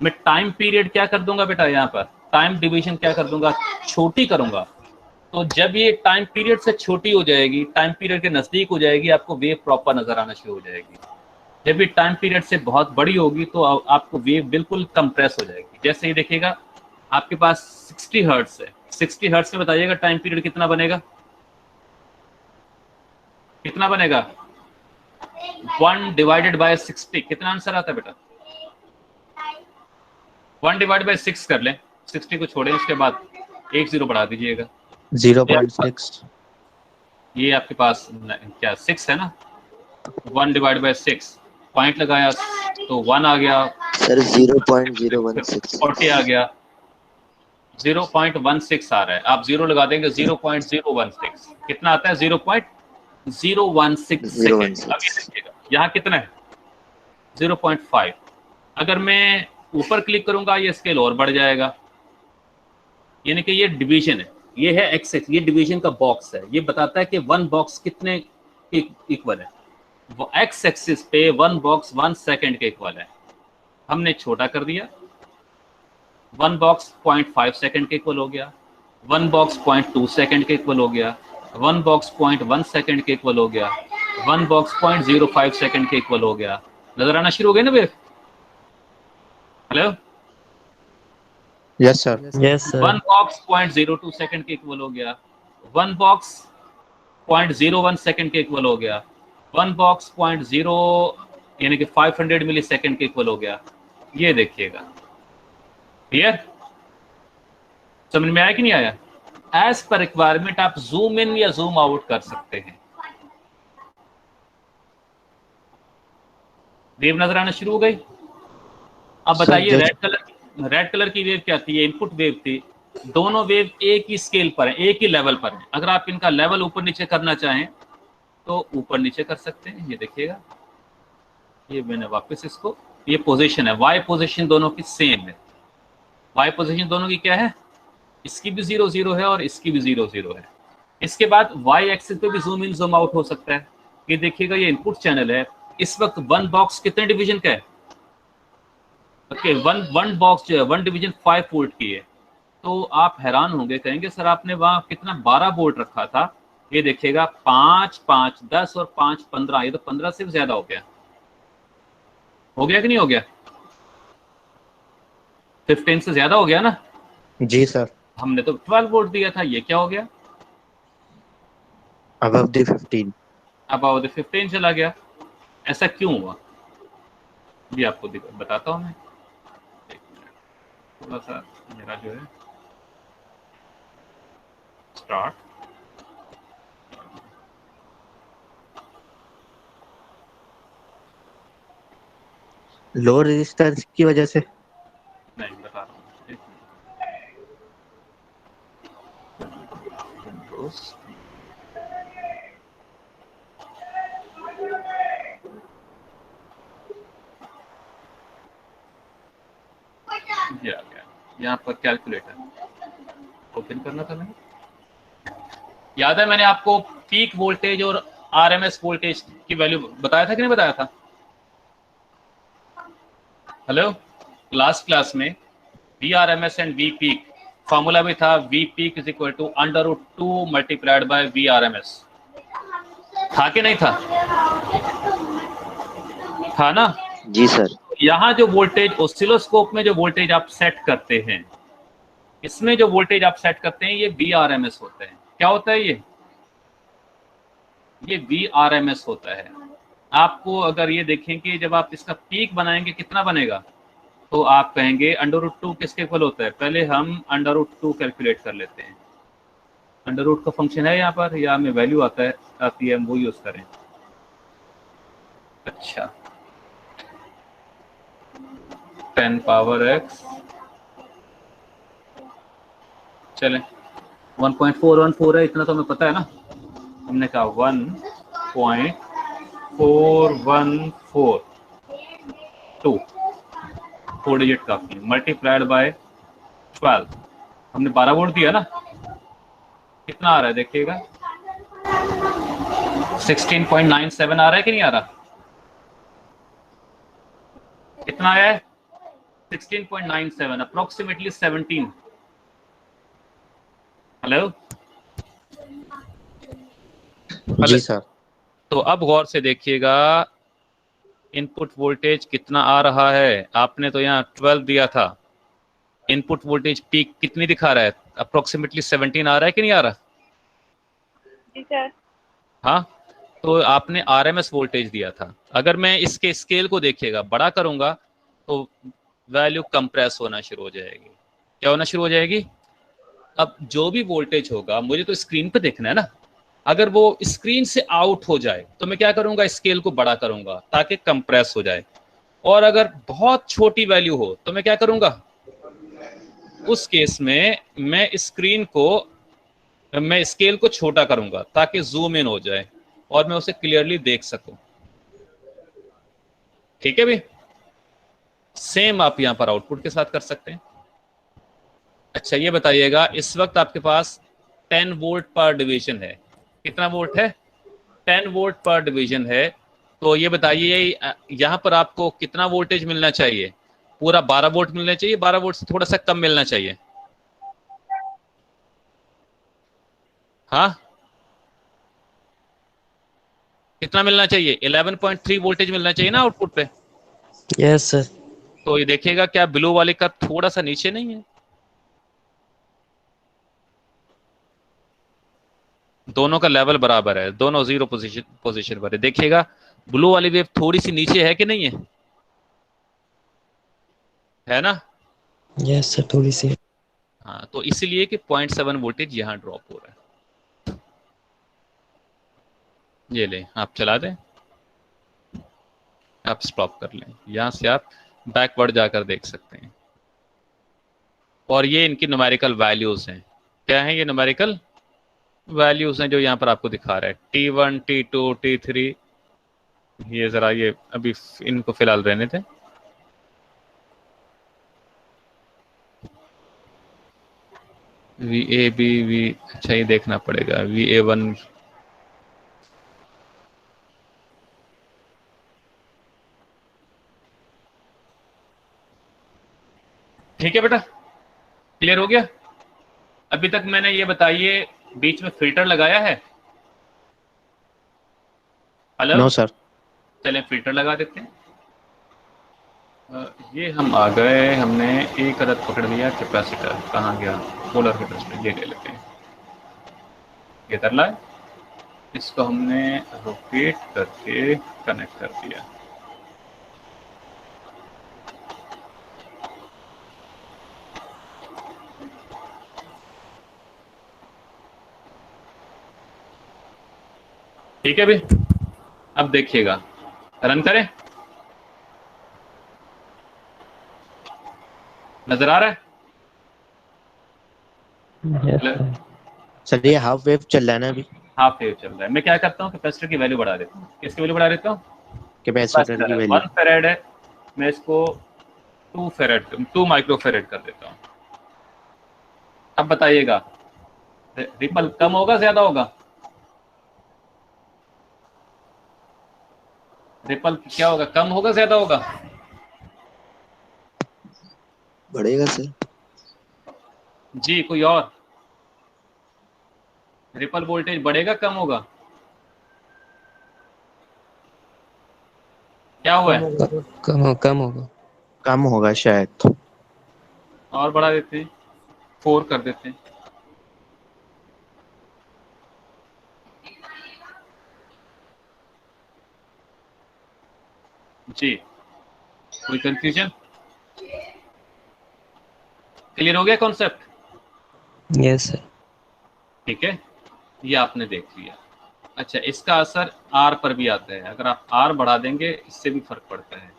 मैं टाइम पीरियड क्या कर दूंगा बेटा, यहाँ पर टाइम डिवीजन क्या कर दूंगा, छोटी करूंगा। तो जब ये टाइम पीरियड से छोटी हो जाएगी, टाइम पीरियड के नजदीक हो जाएगी, आपको वेव प्रॉपर नजर आना शुरू हो जाएगी। जब ये टाइम पीरियड से बहुत बड़ी होगी तो आपको वेव बिल्कुल कंप्रेस हो जाएगी। जैसे ही देखिएगा, आपके पास 60 हर्ट्ज है, 60 हर्ट्ज में बताइएगा टाइम पीरियड कितना बनेगा, कितना बनेगा, 1 डिवाइडेड बाय 60, कितना आंसर आता है बेटा? 1 डिवाइड बाय 6 कर लें, 60 को छोड़ें, उसके बाद 1 0 बढ़ा दीजिएगा, 0.6। ये आपके पास क्या 6 है ना, 1 डिवाइड बाय 6, पॉइंट लगाया तो 1 आ गया सर, 0.016। 40 आ गया, 0.16 आ रहा है। आप 0 लगा देंगे, 0.016 कितना आता है, 0.016 सेकेंड। अब ये देखिएगा, यहाँ कितना है, 0.5। अगर मैं ऊपर क्लिक करूंगा ये स्केल और बढ़ जाएगा। यानी कि ये डिवीजन है, ये है एक्स एक्स, ये डिवीजन का बॉक्स है। ये बताता है कि 1 बॉक्स कितने इक्वल है। वो एक्स एक्सिस पे 1 बॉक्स 1 सेकेंड के इक्वल है। हमने छोटा कर दिया, 1 बॉक्स 0.5 सेकेंड के इक्वल हो गया, 1 बॉक्स 0.2 सेकेंड के इक्वल हो गया, 1 बॉक्स 0.1 सेकंड के इक्वल हो गया, 1 बॉक्स 0.05 सेकंड के इक्वल हो गया। नजर आना शुरू हो गया ना wave? Hello, yes sir. Yes sir. 1 box 0.02 second के इक्वल हो गया, 1 बॉक्स 0.01 सेकंड के इक्वल हो गया, 1 बॉक्स 0 यानी कि 500 मिली सेकंड के इक्वल हो गया। ये देखिएगा, क्लियर? समझ में आया कि नहीं आया? एज पर रिक्वायरमेंट आप जूम इन या जूम आउट कर सकते हैं। वेव नजर आना शुरू हो गई? अब बताइए, रेड कलर की वेव क्या थी? ये इनपुट वेव थी। दोनों वेव एक ही स्केल पर है, एक ही लेवल पर है। अगर आप इनका लेवल ऊपर नीचे करना चाहें तो ऊपर नीचे कर सकते हैं। ये देखिएगा, ये मैंने वापस इसको, ये पोजीशन है, वाई पोजीशन दोनों की सेम है। वाई पोजीशन दोनों की क्या है? इसकी भी 0 0 है और इसकी भी 0 0 है। इसके बाद वाई एक्सिस पे भी जूम इन जूम आउट हो सकता है। ये देखिएगा, ये इनपुट चैनल है। इस वक्त 1 बॉक्स कितने डिवीजन का है? ओके, वन बॉक्स जो है 1 डिवीजन 5 वोल्ट की है। तो आप हैरान होंगे, कहेंगे सर आपने वहां कितना 12 वोल्ट रखा था। ये देखिएगा 5 5 10 और 5 15, ये तो 15 से भी ज्यादा हो गया। हो गया कि नहीं हो गया? 15 से ज्यादा हो गया ना? जी सर। हमने तो 12 वोल्ट दिया था, ये क्या हो गया? Above the 15। अब 15 चला गया। ऐसा क्यों हुआ ये आपको बताता हूं मैं। थोड़ा सा मेरा जो है स्टार्ट, लो रेजिस्टेंस की वजह से। नहीं बता रहा हूँ, एक मिनट। ये आ गया, यहाँ पर कैलकुलेटर ओपन करना था मैंने। याद है मैंने आपको पीक वोल्टेज और आरएमएस वोल्टेज की वैल्यू बताया था कि नहीं बताया था? हेलो, लास्ट क्लास में V RMS and V peak formula भी था, V peak is equal to √2 multiplied by V RMS. था कि नहीं था? था ना? जी सर। यहाँ जो वोल्टेज ऑसिलोस्कोप में जो वोल्टेज आप सेट करते हैं, इसमें जो वोल्टेज आप सेट करते हैं, ये वी आरएमएस होते हैं। क्या होता है ये वी आरएमएस होता है। आपको अगर ये देखें कि जब आप इसका पीक बनाएंगे कितना बनेगा, तो आप कहेंगे √2 किसके इक्वल होता है? पहले हम √2 कैलकुलेट कर लेते हैं। अंडर का फंक्शन है यहाँ पर, या हमें वैल्यू आती है, हम वो यूज करें। अच्छा, 10 पावर x, चलें 1.414 है, इतना तो हमें पता है ना। हमने कहा 1.4142 4 डिजिट काफी, मल्टीप्लाइड बाय 12। हमने 12 वोल्ट दिया ना, कितना आ रहा है देखिएगा? 16.97 आ रहा है कि नहीं आ रहा? कितना आया है? 16.97, अप्रोक्सीमेटली 17। हेलो जी सर। तो अब गौर से देखिएगा, इनपुट वोल्टेज कितना आ रहा है। आपने तो यहाँ 12 दिया था, इनपुट वोल्टेज पीक कितनी दिखा रहा है? अप्रोक्सीमेटली 17 आ रहा है कि नहीं आ रहा? जी सर। हाँ, तो आपने आरएमएस वोल्टेज दिया था। अगर मैं इसके स्केल को देखिएगा, बड़ा करूंगा तो वैल्यू कंप्रेस होना शुरू हो जाएगी। क्या होना शुरू हो जाएगी? अब जो भी वोल्टेज होगा, मुझे तो स्क्रीन पे देखना है ना। अगर वो स्क्रीन से आउट हो जाए तो मैं क्या करूंगा? स्केल को बड़ा करूंगा ताकि कंप्रेस हो जाए। और अगर बहुत छोटी वैल्यू हो तो मैं क्या करूंगा? उस केस में मैं स्केल को छोटा करूंगा ताकि जूम इन हो जाए और मैं उसे क्लियरली देख सकूं। ठीक है भी? सेम आप यहां पर आउटपुट के साथ कर सकते हैं। अच्छा, ये बताइएगा, इस वक्त आपके पास 10 वोल्ट पर डिवीजन है। कितना वोल्ट है? 10 वोल्ट पर डिवीजन है। तो ये बताइए, यहां पर आपको कितना वोल्टेज मिलना चाहिए? पूरा 12 वोल्ट मिलना चाहिए? 12 वोल्ट से थोड़ा सा कम मिलना चाहिए? हाँ, कितना मिलना चाहिए? 11.3 वोल्टेज मिलना चाहिए ना आउटपुट पे। Yes sir. तो ये देखिएगा क्या ब्लू वाले का थोड़ा सा नीचे नहीं है? दोनों का लेवल बराबर है, दोनों जीरो पोजीशन पर है। देखिएगा ब्लू वाली वेव थोड़ी सी नीचे है कि नहीं है ना? यस सर, थोड़ी सी। हाँ, तो इसलिए कि 0.7 वोल्टेज यहां ड्रॉप हो रहा है। ये ले, आप चला दें, आप स्टॉप कर लें, यहां से आप बैकवर्ड जाकर देख सकते हैं। और ये इनकी न्यूमेरिकल वैल्यूज हैं। क्या है ये न्यूमेरिकल वैल्यूज हैं जो यहाँ पर आपको दिखा रहा है, T1, T2, T3। ये जरा ये अभी इनको फिलहाल रहने थे। VAB अच्छा ये देखना पड़ेगा, VA1 ठीक है बेटा, क्लियर हो गया? अभी तक मैंने ये बताइए बीच में फिल्टर लगाया है? हेलो? No sir. चलें फिल्टर लगा देते हैं। ये हम आ गए, हमने एक अदद पकड़ लिया कैपेसिटर, कहाँ गया? पोलर कैपेसिटर, ये ले लेते हैं, इधर लाए, इसको हमने रोटेट करके कनेक्ट कर दिया। ठीक है भी, अब देखिएगा, रन करें, नजर आ रहा है? Yes sir. सर ये हाफ वेव चल रहा है ना अभी? हाफ वेव चल रहा है। मैं क्या करता हूँ, कैपेसिटर की वैल्यू बढ़ा देता हूँ। किसकी वैल्यू बढ़ा देता हूँ? कैपेसिटर की वैल्यू 1 फेरेड है, मैं इसको 2 माइक्रो फेरेड कर देता हूँ। अब बताइएगा रिपल कम होगा ज्यादा होगा? रिपल क्या होगा, कम होगा ज्यादा होगा? बढ़ेगा सर। जी, कोई और? रिपल वोल्टेज बढ़ेगा कम होगा? क्या हुआ है? कम होगा। कम होगा शायद। और बढ़ा देते हैं, 4 कर देते हैं। जी, कोई कंफ्यूजन? क्लियर हो गया कॉन्सेप्ट? Yes sir. ठीक है, ये आपने देख लिया। अच्छा, इसका असर आर पर भी आता है। अगर आप आर बढ़ा देंगे इससे भी फर्क पड़ता है।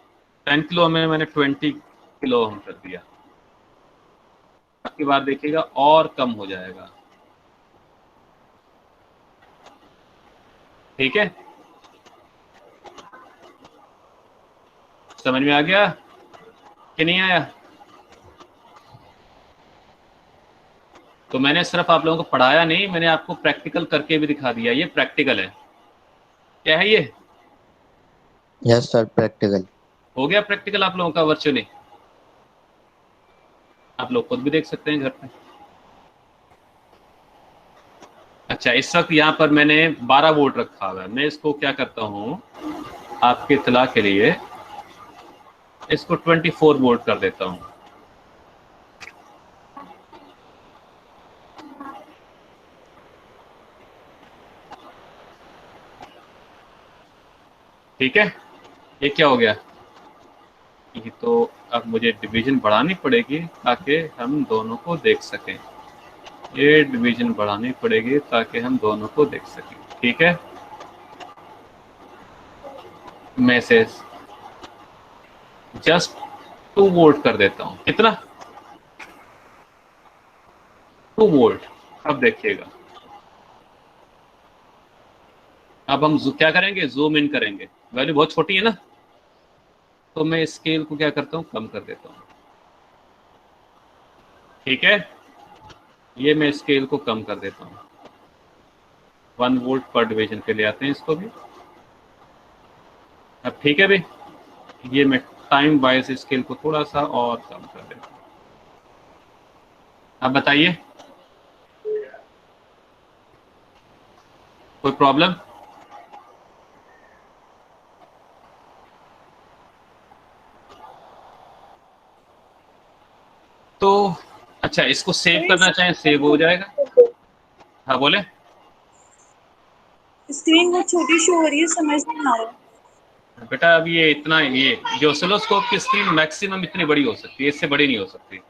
10 किलो में मैंने 20 किलो हम कर दिया, आपकी बात देखिएगा और कम हो जाएगा। ठीक है, समझ में आ गया कि नहीं आया? तो मैंने सिर्फ आप लोगों को पढ़ाया नहीं, मैंने आपको प्रैक्टिकल करके भी दिखा दिया। ये प्रैक्टिकल है। क्या है ये? Yes sir, practical. हो गया प्रैक्टिकल आप लोगों का वर्चुअली? आप लोग खुद भी देख सकते हैं घर पे। अच्छा, इस वक्त यहाँ पर मैंने 12 वोल्ट रखा हुआ है। मैं इसको क्या करता हूँ आपके इत्तला के लिए, इसको 24 वोल्ट कर देता हूँ। ठीक है, ये क्या हो गया? ये तो अब मुझे डिवीजन बढ़ानी पड़ेगी ताकि हम दोनों को देख सकें। ये डिवीजन बढ़ानी पड़ेगी ताकि हम दोनों को देख सकें। ठीक है, मैं इसे जस्ट 2 वोल्ट कर देता हूँ। कितना? 2 वोल्ट। अब देखिएगा, अब हम क्या करेंगे, जूम इन करेंगे। वैल्यू बहुत छोटी है ना, तो मैं स्केल को क्या करता हूँ, कम कर देता हूँ। ठीक है, ये मैं स्केल को कम कर देता हूँ। 1 वोल्ट पर डिवीजन के लिए आते हैं इसको भी। अब ठीक है भाई, ये मैं टाइम वाइज स्केल को थोड़ा सा और कम कर देता हूँ। अब बताइए कोई प्रॉब्लम? तो अच्छा, इसको सेव करना चाहें सेव हो जाएगा। हाँ बोले। स्क्रीन बहुत छोटी शो हो रही है, समझ नहीं आ रहा। बेटा अब ये इतना, ये जो ऑसिलोस्कोप की स्क्रीन मैक्सिमम इतनी बड़ी हो सकती है, इससे बड़ी नहीं हो सकती।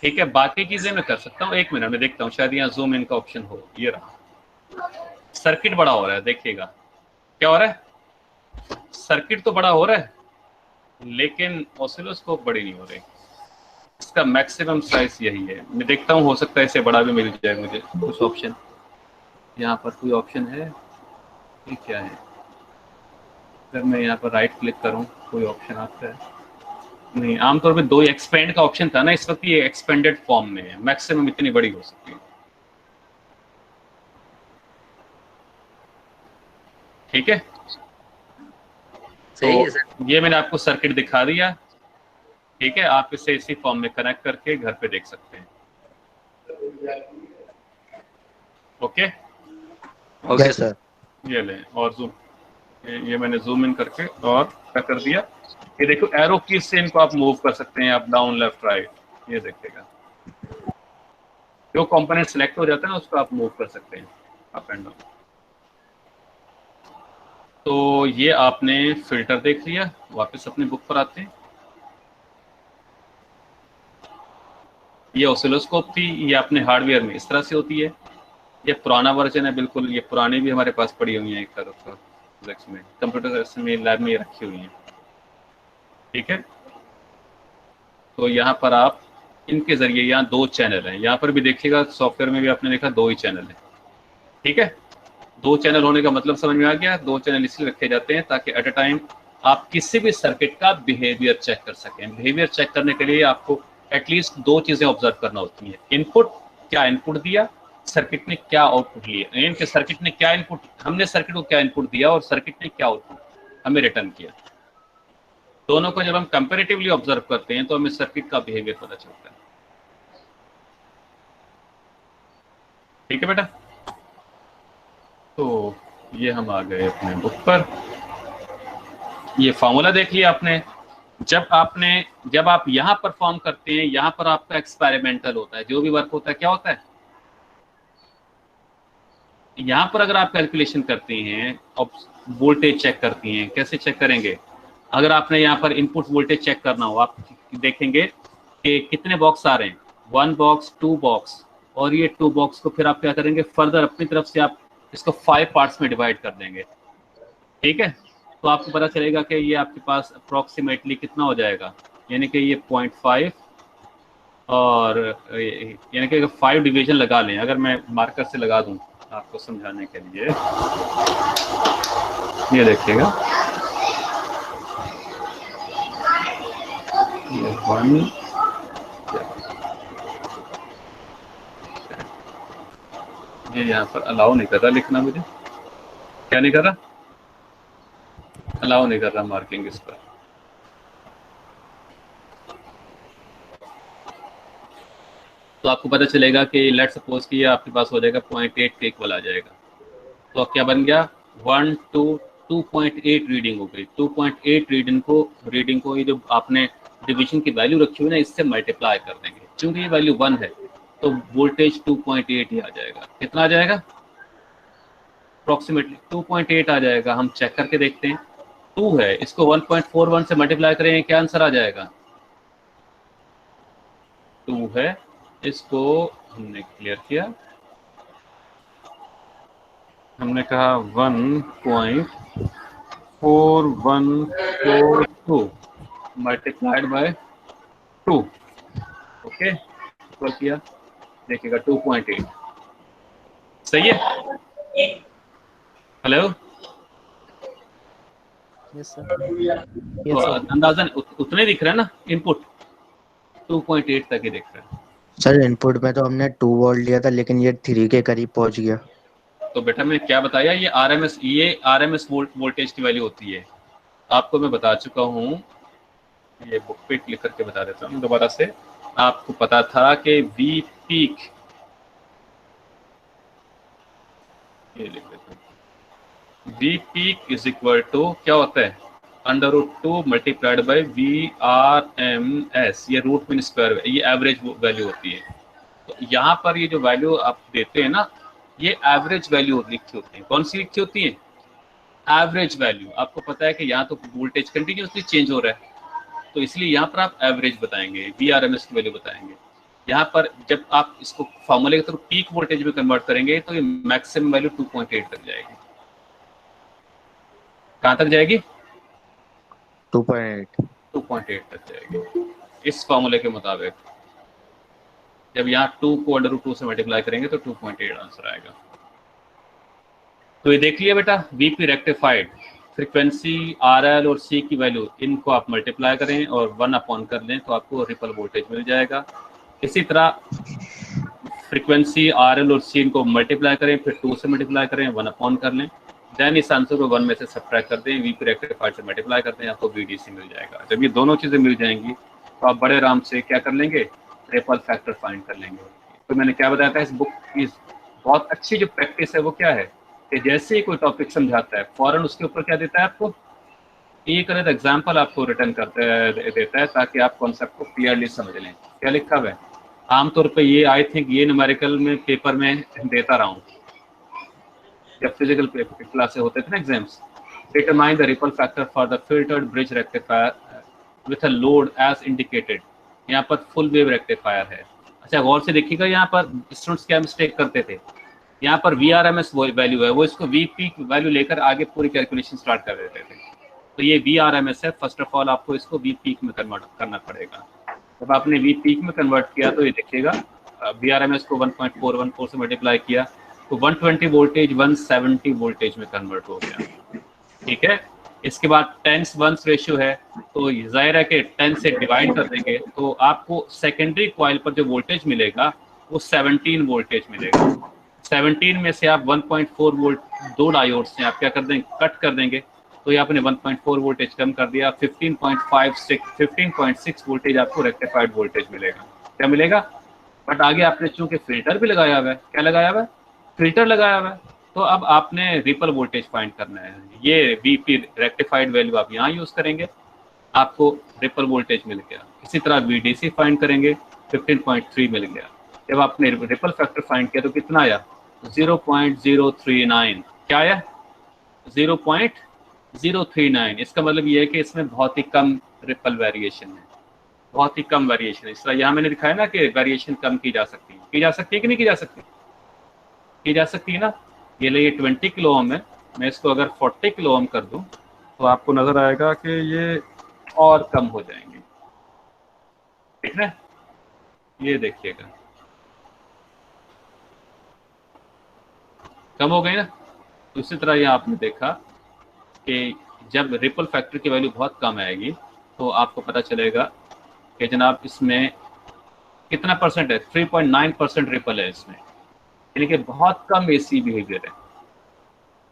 ठीक है, बाकी चीजें मैं कर सकता हूँ। 1 मिनट में देखता हूँ, शायद यहाँ जूम इन का ऑप्शन हो। ये रहा, सर्किट बड़ा हो रहा है, देखिएगा क्या हो रहा है। सर्किट तो बड़ा हो रहा है लेकिन ऑसिलोस्कोप बड़ी नहीं हो रही। इसका मैक्सिमम साइज यही है। मैं देखता हूँ, हो सकता है इसे बड़ा भी मिल जाए मुझे कुछ ऑप्शन। यहाँ पर कोई ऑप्शन है, ये क्या है। अगर मैं यहाँ पर राइट क्लिक करूँ कोई ऑप्शन आता है? नहीं, आमतौर पे 2 एक्सपेंड का ऑप्शन था ना, इस वक्त ये एक्सपेंडेड फॉर्म में है। मैक्सिमम इतनी बड़ी हो सकती है। ठीक है, सही है तो सर। ये मैंने आपको सर्किट दिखा दिया। ठीक है, आप इसे इसी फॉर्म में कनेक्ट करके घर पे देख सकते हैं। Okay okay yes sir. Sir. ये लें और जूम, ये मैंने जूम इन करके और क्या कर दिया। ये देखो, एरो की से इनको आप मूव कर सकते हैं, आप डाउन लेफ्ट राइट। ये देखिएगा, जो कंपोनेंट सिलेक्ट हो जाता है ना उसको आप मूव कर सकते हैं अप एंड डाउन। तो ये आपने फिल्टर देख लिया। वापस अपनी बुक पर आते हैं। ये ऑसिलोस्कोप थी, ये अपने हार्डवेयर में इस तरह से होती है। ये पुराना वर्जन है बिल्कुल, ये पुरानी भी हमारे पास पड़ी हुई है एक तरफ में, कंप्यूटर में लैब में रखी हुई है। ठीक है, तो यहाँ पर आप इनके जरिए, यहाँ 2 चैनल हैं। यहाँ पर भी देखिएगा, सॉफ्टवेयर में भी आपने देखा 2 ही चैनल हैं। ठीक है, 2 चैनल होने का मतलब समझ में आ गया। 2 चैनल इसलिए रखे जाते हैं ताकि एट अ टाइम आप किसी भी सर्किट का बिहेवियर चेक कर सकें। बिहेवियर चेक करने के लिए आपको एटलीस्ट 2 चीजें ऑब्जर्व करना होती हैं। इनपुट, क्या इनपुट दिया, सर्किट ने क्या आउटपुट लिया। इनके सर्किट ने क्या इनपुट, हमने सर्किट को क्या इनपुट दिया और सर्किट ने क्या आउटपुट हमें रिटर्न किया। दोनों को जब हम कंपैरेटिवली ऑब्जर्व करते हैं तो हमें सर्किट का बिहेवियर पता चलता है। ठीक है बेटा, तो ये हम आ गए अपने बुक पर। ये फॉर्मूला देख लिया आपने। जब आप यहाँ परफॉर्म करते हैं, यहाँ पर आपका एक्सपेरिमेंटल होता है। जो भी वर्क होता है क्या होता है, यहाँ पर अगर आप कैलकुलेशन करती हैं और वोल्टेज चेक करती हैं, कैसे चेक करेंगे। अगर आपने यहाँ पर इनपुट वोल्टेज चेक करना हो, आप देखेंगे कि कितने बॉक्स आ रहे हैं, 1 बॉक्स, 2 बॉक्स, और ये 2 बॉक्स को फिर आप क्या करेंगे, फर्दर अपनी तरफ से आप इसको 5 पार्ट्स में डिवाइड कर देंगे। ठीक है, तो आपको पता चलेगा कि ये आपके पास अप्रोक्सीमेटली कितना हो जाएगा, यानी कि ये 0.5 और यानी कि 5 डिवीजन लगा लें। अगर मैं मार्कर से लगा दूं आपको समझाने के लिए, ये देखिएगा, ये 1, ये यहाँ पर अलाउ नहीं कर रहा लिखना, मुझे क्या नहीं कर रहा, अलाउ नहीं कर रहा मार्किंग इस पर। तो आपको पता चलेगा कि लेट सपोज कि ये आपके पास हो जाएगा 0.8 के इक्वल आ जाएगा। तो अब क्या बन गया, 1 to 2.8 रीडिंग हो गई। 2.8 रीडिंग को ये जो आपने डिवीजन की वैल्यू रखी हुई ना, इससे मल्टीप्लाई कर देंगे। क्योंकि ये वैल्यू 1 है तो वोल्टेज 2.8 ही आ जाएगा। कितना आ जाएगा, अप्रोक्सीमेटली 2.8 आ जाएगा। हम चेक करके देखते हैं, 2 है, इसको 1.41 से मल्टीप्लाई करेंगे, क्या आंसर आ जाएगा, 2 है। इसको हमने क्लियर किया, हमने कहा 1.4142 मल्टीप्लाइड बाय 2। ओके, इक्वल किया, देखिएगा 2.8 सही है। Hello, yes sir. तो अंदाजन उतने दिख रहा है ना, इनपुट 2.8 तक ही दिख रहा है। सर इनपुट में तो हमने 2 वोल्ट लिया था लेकिन ये 3 के करीब पहुंच गया। तो बेटा मैं क्या बताया, ये आरएमएस वोल्टेज की वैल्यू होती है। आपको मैं बता चुका हूँ, ये बुक पे क्लिक करके बता देता हूँ दोबारा से। आपको पता था कि वी पीक, ये लिख देता हूँ, V peak is equal to क्या होता है, √2 मल्टीप्लाइड बाई VRMS, ये रूट मीन स्क्वायर, ये एवरेज वैल्यू होती है। तो यहाँ पर ये जो वैल्यू आप देते हैं ना, ये एवरेज वैल्यू लिखी होती है। कौन सी लिखी होती है? Average value. आपको पता है कि यहाँ तो वोल्टेज कंटिन्यूसली चेंज हो रहा है, तो इसलिए यहाँ पर आप एवरेज बताएंगे, VRMS की वैल्यू बताएंगे। यहाँ पर जब आप इसको फॉर्मूले के थ्रू पीक वोल्टेज में कन्वर्ट करेंगे तो ये मैक्सिमम वैल्यू 2.8 तक जाएगी। कहाँ तक जाएगी? 2.8 तक जाएगी इस फॉर्मूले के मुताबिक। जब यहाँ 2 को √2 से मल्टीप्लाई करेंगे तो 2.8 आंसर आएगा। तो ये देख लिया बेटा, VP रेक्टिफाइड, फ्रीक्वेंसी RL और C की वैल्यू, इनको आप मल्टीप्लाई करें और 1 अपॉन कर लें तो आपको रिपल वोल्टेज मिल जाएगा। इसी तरह फ्रीक्वेंसी RL और C को मल्टीप्लाई करें, फिर 2 से मल्टीप्लाई करें, 1 अपॉन कर लें, देन इस आंसर को 1 में से सब्ट्रैक्ट कर दें, VP रेक्टिफाइड से मल्टीप्लाई करते हैं, आपको VDC मिल जाएगा। जब ये दोनों चीज़ें मिल जाएंगी तो आप बड़े आराम से क्या कर लेंगे? रिपल फैक्टर फाइंड कर लेंगे। तो मैंने क्या बताया था, इस बुक की बहुत अच्छी जो प्रैक्टिस है वो क्या है कि जैसे ही कोई टॉपिक समझाता है फौरन उसके ऊपर क्या देता है आपको? एक अलग एग्जाम्पल आपको रिटर्न देता है ताकि आप कॉन्सेप्ट को क्लियरली समझ लें। क्या लिखा हुआ है? आमतौर पे ये आई थिंक ये न्यूमेरिकल में पेपर में देता रहा हूँ जब फिजिकल क्लासे होते थे ना exams. Determine the ripple factor for the filtered bridge rectifier with a load as indicated. यहाँ पर फुल वेव रेक्टिफायर है। अच्छा गौर से देखिएगा, यहाँ पर स्टूडेंट्स क्या मिस्टेक करते थे, यहाँ पर VRMS वैल्यू है, वो इसको VP वैल्यू लेकर आगे पूरी कैलकुलेशन स्टार्ट कर देते थे। तो ये VRMS है, फर्स्ट ऑफ ऑल आपको इसको VP में कन्वर्ट करना पड़ेगा। जब आपने VP में कन्वर्ट किया तो ये देखिएगा VRMS को 1.414 से मल्टीप्लाई किया तो 120 वोल्टेज 170 वोल्टेज में कन्वर्ट हो गया। ठीक है, इसके बाद 10:1 रेशियो है तो जाहिर है कि 10 से डिवाइड कर देंगे तो आपको सेकेंडरी कॉइल पर जो वोल्टेज मिलेगा वो 17 वोल्टेज मिलेगा। 17 में से आप 1.4 वोल्ट दो डायोड से आप क्या कर देंगे? कट कर देंगे। तो ये आपने 1.4 वोल्टेज कम कर दिया, 15.6 वोल्टेज आपको रेक्टिफाइड वोल्टेज मिलेगा। क्या मिलेगा? बट आगे आपने चूंकि फिल्टर भी लगाया हुआ है, क्या लगाया हुआ है? फिल्टर लगाया हुआ है, तो अब आपने रिपल वोल्टेज फाइंड करना है। ये VP रेक्टिफाइड वैल्यू आप यहाँ यूज करेंगे, आपको रिपल वोल्टेज मिल गया। इसी तरह VDC फाइंड करेंगे, 15.3 मिल गया। जब आपने रिपल फैक्टर फाइंड किया तो कितना आया? 0.039। क्या आया? 0.039। इसका मतलब ये है कि इसमें बहुत ही कम रिपल वेरिएशन है, बहुत ही कम वेरिएशन है। इसलिए यहाँ मैंने दिखाया ना कि वेरिएशन कम की जा सकती है। की जा सकती है कि नहीं की जा सकती? की जा सकती है ना। ये लिए 20 किलो ओम है, मैं इसको अगर 40 किलो ओम कर दूं तो आपको नजर आएगा कि ये और कम हो जाएंगे। ठीक है, ये देखिएगा कम हो गई ना। तो इसी तरह ये आपने देखा कि जब रिपल फैक्टर की वैल्यू बहुत कम आएगी तो आपको पता चलेगा कि जनाब इसमें कितना परसेंट है? 3.9% रिपल है इसमें, यानी कि बहुत कम AC बिहेवियर है।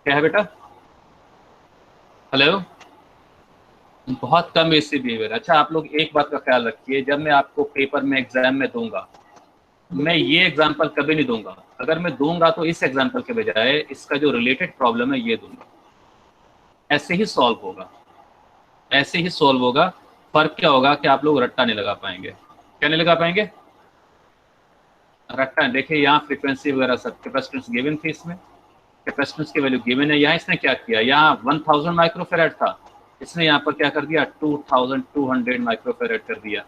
क्या है बेटा? हेलो, बहुत कम AC बिहेवियर। अच्छा आप लोग एक बात का ख्याल रखिए, जब मैं आपको पेपर में एग्जाम में दूंगा, मैं ये एग्जाम्पल कभी नहीं दूंगा। अगर मैं दूंगा तो इस एग्जाम्पल के बजाय इसका जो रिलेटेड प्रॉब्लम है ये दूंगा। ऐसे ही सॉल्व होगा, ऐसे ही सॉल्व होगा। फर्क क्या होगा कि आप लोग रट्टा नहीं लगा पाएंगे। क्या नहीं लगा पाएंगे? रट्टा। देखिए यहाँ फ्रीक्वेंसी वगैरह सब कैपेसिटेंस गिवन थी, इसमें कैपेसिटेंस की वैल्यू गिवन है। यहाँ इसने क्या किया, यहाँ 1000 माइक्रोफेरेड था, इसने यहाँ पर क्या कर दिया? 2200 माइक्रोफेरेड कर दिया।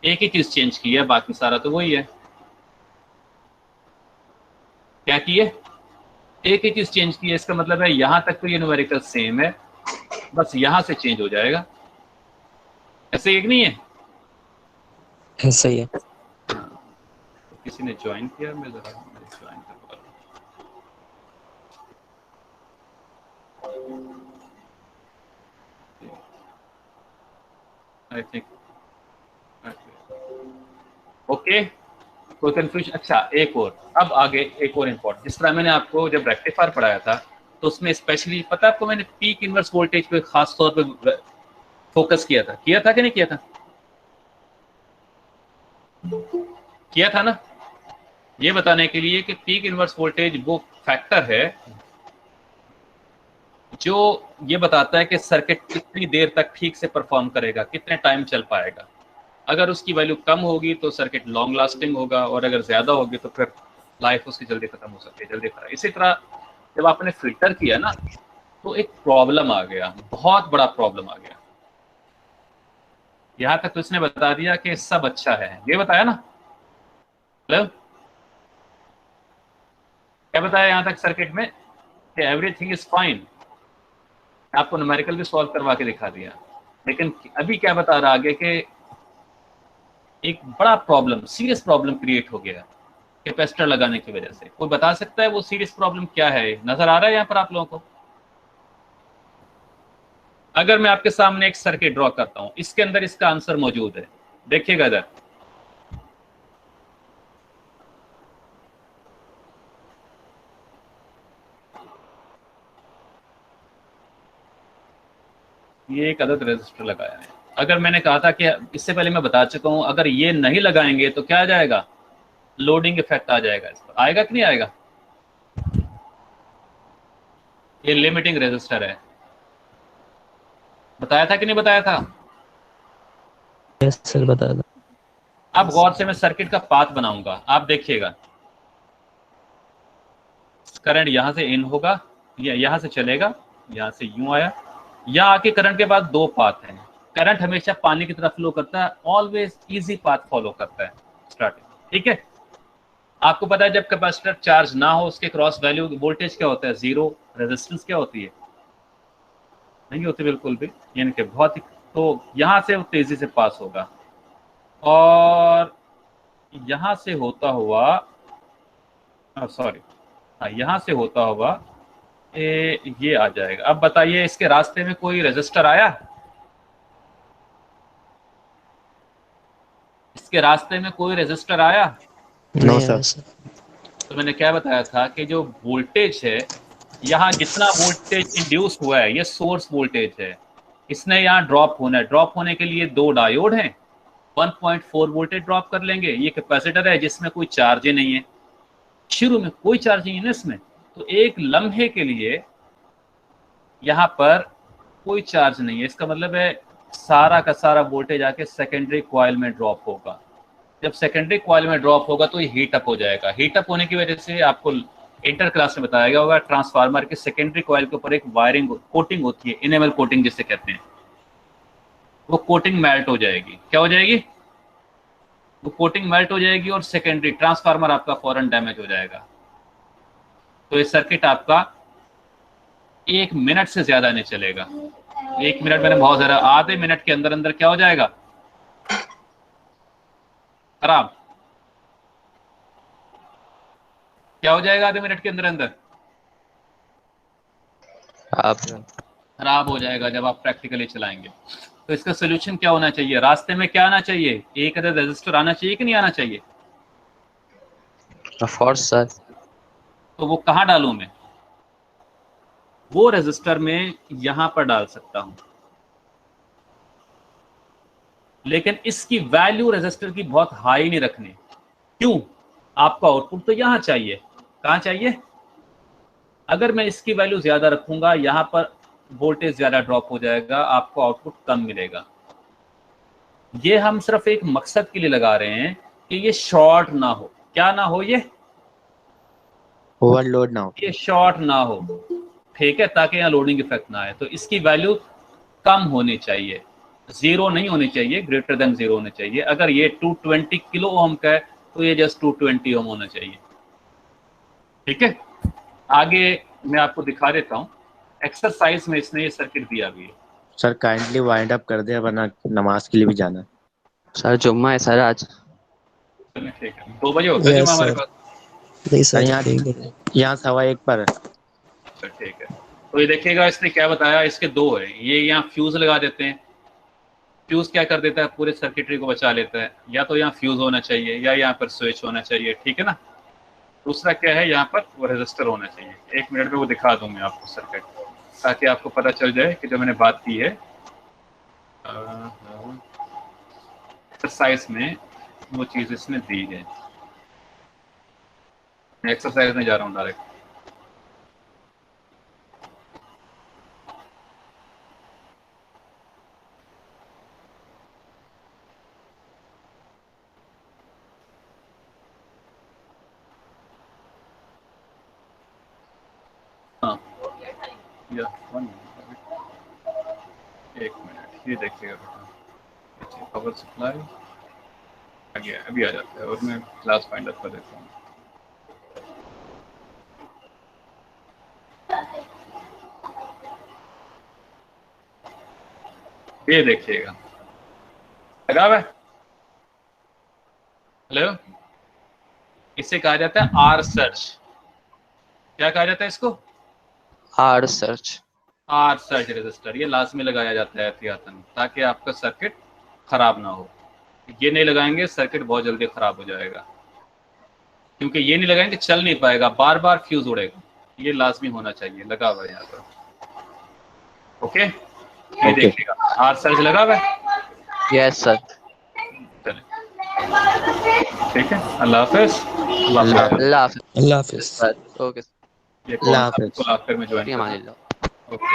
एक ही चीज चेंज की है, बाकी सारा तो वही है। क्या की है? एक ही चीज चेंज की है। इसका मतलब है यहां तक तो ये न्यूमेरिकल सेम है, बस यहां से चेंज हो जाएगा। ऐसे एक नहीं है? सही है। किसी ने ज्वाइन किया? मैं जरा ज्वाइन करवा आई थिंक ओके। कोई कंफ्यूजन? अच्छा एक और, अब आगे एक और इम्पोर्टेंट, जिस तरह मैंने आपको जब रेक्टिफायर पढ़ाया था तो उसमें स्पेशली पता है आपको, मैंने पीक इनवर्स वोल्टेज पे खास तौर पे फोकस किया था कि नहीं किया था? किया था ना, ये बताने के लिए कि पीक इनवर्स वोल्टेज वो फैक्टर है जो ये बताता है कि सर्किट कितनी देर तक ठीक से परफॉर्म करेगा, कितने टाइम चल पाएगा। अगर उसकी वैल्यू कम होगी तो सर्किट लॉन्ग लास्टिंग होगा, और अगर ज़्यादा होगी तो फिर लाइफ उसकी जल्दी खत्म हो सकती है, जल्दी खत्म। इसी तरह जब आपने फिल्टर किया ना तो एक प्रॉब्लम आ गया, बहुत बड़ा प्रॉब्लम आ गया। यहां तक तो इसने बता दिया कि सब अच्छा है, ये बताया ना। हेलो, क्या बताया यहां तक सर्किट में कि एवरीथिंग इज फाइन। आपको न्यूमेरिकल भी सॉल्व करवा के दिखा दिया, लेकिन अभी क्या बता रहा आगे कि एक बड़ा प्रॉब्लम, सीरियस प्रॉब्लम क्रिएट हो गया कैपेसिटर लगाने की वजह से। कोई बता सकता है वो सीरियस प्रॉब्लम क्या है? नजर आ रहा है यहाँ पर आप लोगों को? अगर मैं आपके सामने एक सर्किट ड्रॉ करता हूं, इसके अंदर इसका आंसर मौजूद है, देखिएगा इधर। ये एक अदद रेजिस्टर लगाया है। अगर मैंने कहा था कि इससे पहले मैं बता चुका हूं, अगर ये नहीं लगाएंगे तो क्या आ जाएगा? लोडिंग इफेक्ट आ जाएगा। इस पर आएगा कि नहीं आएगा? ये लिमिटिंग रेजिस्टर है, बताया था कि नहीं बताया था? यस सर, बता दो। अब गौर से मैं सर्किट का पाथ बनाऊंगा, आप देखिएगा। करंट यहां से इन होगा, यहां से चलेगा, यहां से यूं आया, यहां आके करंट के बाद दो पाथ हैं। करंट हमेशा पानी की तरफ फ्लो करता है, ऑलवेज इजी पाथ फॉलो करता है स्टार्टिंग, ठीक है। आपको पता है जब कैपेसिटर चार्ज ना हो उसके क्रॉस वैल्यू वोल्टेज क्या होता है? जीरो। रेजिस्टेंस क्या होती है? नहीं होती बिल्कुल भी, यानी कि बहुत ही। तो यहां से वो तेजी से पास होगा, और यहां से होता हुआ, सॉरी, हाँ, यहां से होता हुआ ये आ जाएगा। अब बताइए, इसके रास्ते में कोई रेजिस्टर आया? इसके रास्ते में कोई रेजिस्टर आया? नो नहीं आया सर। सर। तो मैंने क्या बताया था कि जो वोल्टेज है, यहाँ जितना वोल्टेज इंड्यूस हुआ है ये सोर्स वोल्टेज है, इसने यहाँ ड्रॉप होना है। ड्रॉप होने के लिए दो डायोड हैं, 1.4 वोल्टेज ड्रॉप कर लेंगे। ये कैपेसिटर है जिसमें कोई चार्ज ही नहीं है, शुरू में कोई चार्ज नहीं है इसमें, तो एक लम्हे के लिए यहाँ पर कोई चार्ज नहीं है। इसका मतलब है सारा का सारा वोल्टेज आके सेकेंडरी कॉइल में ड्रॉप होगा। जब सेकेंडरी कॉइल में ड्रॉप होगा तो ये हीट अप हो जाएगा। हीट अप होने की वजह से आपको इंटर क्लास में बताया गया होगा, ट्रांसफार्मर के सेकेंडरी कॉइल के ऊपर एक वायरिंग कोटिंग होती है, इनेमल कोटिंग जिसे कहते हैं, वो कोटिंग मेल्ट हो जाएगी। क्या हो जाएगी? वो कोटिंग मेल्ट हो जाएगी और सेकेंडरी ट्रांसफार्मर आपका फौरन डैमेज हो जाएगा। तो ये सर्किट आपका 1 मिनट से ज्यादा नहीं चलेगा। 1 मिनट मैंने बहुत ज्यादा, आधे मिनट के अंदर अंदर क्या हो जाएगा? खराब। क्या हो जाएगा आधे मिनट के अंदर अंदर? आप खराब हो जाएगा जब आप प्रैक्टिकली चलाएंगे। तो इसका सोल्यूशन क्या होना चाहिए? रास्ते में क्या आना चाहिए? एक अदद रेजिस्टर आना चाहिए कि नहीं आना चाहिए? Of course sir. तो वो कहाँ डालूं मैं? वो रेजिस्टर में यहां पर डाल सकता हूं, लेकिन इसकी वैल्यू रेजिस्टर की बहुत हाई नहीं रखनी। क्यों? आपका आउटपुट तो यहां चाहिए। कहां चाहिए? अगर मैं इसकी वैल्यू ज्यादा रखूंगा, यहां पर वोल्टेज ज्यादा ड्रॉप हो जाएगा, आपको आउटपुट कम मिलेगा। ये हम सिर्फ एक मकसद के लिए लगा रहे हैं कि ये शॉर्ट ना हो। क्या ना हो? ये ओवरलोड ना हो। ये शॉर्ट ना हो, ठीक है, ताकि यहाँ लोडिंग इफेक्ट ना आए। तो इसकी वैल्यू कम होनी चाहिए, जीरो नहीं होनी चाहिए, ग्रेटर देन जीरो होनी चाहिए। अगर ये 220 किलो ओम का है तो ये जस्ट 220 ओम होना चाहिए, ठीक है। आगे मैं आपको दिखा देता हूँ, एक्सरसाइज में इसने ये सर्किट दिया भी है। सर काइंडली वाइंड अप कर दे, वरना नमाज के लिए भी जाना है। सर जुम्मा है सर आज। ठीक है, 2 बजे होता है यस जुम्मा हमारे सर। पास। नहीं सर सर, यहाँ ठीक है। यहाँ 1:15 पर है। अच्छा, ठीक है। तो ये देखिएगा इसने क्या बताया, इसके दो है। ये यहाँ फ्यूज लगा देते हैं। फ्यूज क्या कर देता है? पूरे सर्किटरी को बचा लेता है। या तो यहाँ फ्यूज होना चाहिए या यहाँ पर स्विच होना चाहिए, ठीक है ना। दूसरा क्या है, यहाँ पर वो रेजिस्टर होना चाहिए। 1 मिनट में वो दिखा दूँ मैं आपको सर्किट, ताकि आपको पता चल जाए कि जो मैंने बात की है एक्सरसाइज में, वो चीज़ इसने दी है। मैं एक्सरसाइज में जा रहा हूँ डायरेक्ट। या 1 मिनट, 1 मिनट, ये देखिएगा बेटा, पावर सप्लाई आ गया, अभी आ जाता है और मैं क्लास फाइंड अप कर देता हूँ। ये देखिएगा लगा हुआ है। हेलो, इसे कहा जाता है आर सर्च। क्या कहा जाता है इसको? Research. Research register. ये लास्ट में लगाया जाता है एहतियातन, ताकि आपका सर्किट खराब ना हो। ये नहीं लगाएंगे सर्किट बहुत जल्दी खराब हो जाएगा, क्योंकि ये नहीं लगाएंगे चल नहीं पाएगा, बार बार फ्यूज उड़ेगा। ये लाजमी होना चाहिए, लगा हुआ है यहाँ पर। ओके, ये देखिएगा आर सर्च लगा हुआ है। Yes sir. चलिए ठीक है, अल्लाह हाफिज। अल्लाह हाफिज। अल्लाह हाफिज सर। ओके ये कॉल आपको आखिर में ज्वाइन सर। करना। ओके।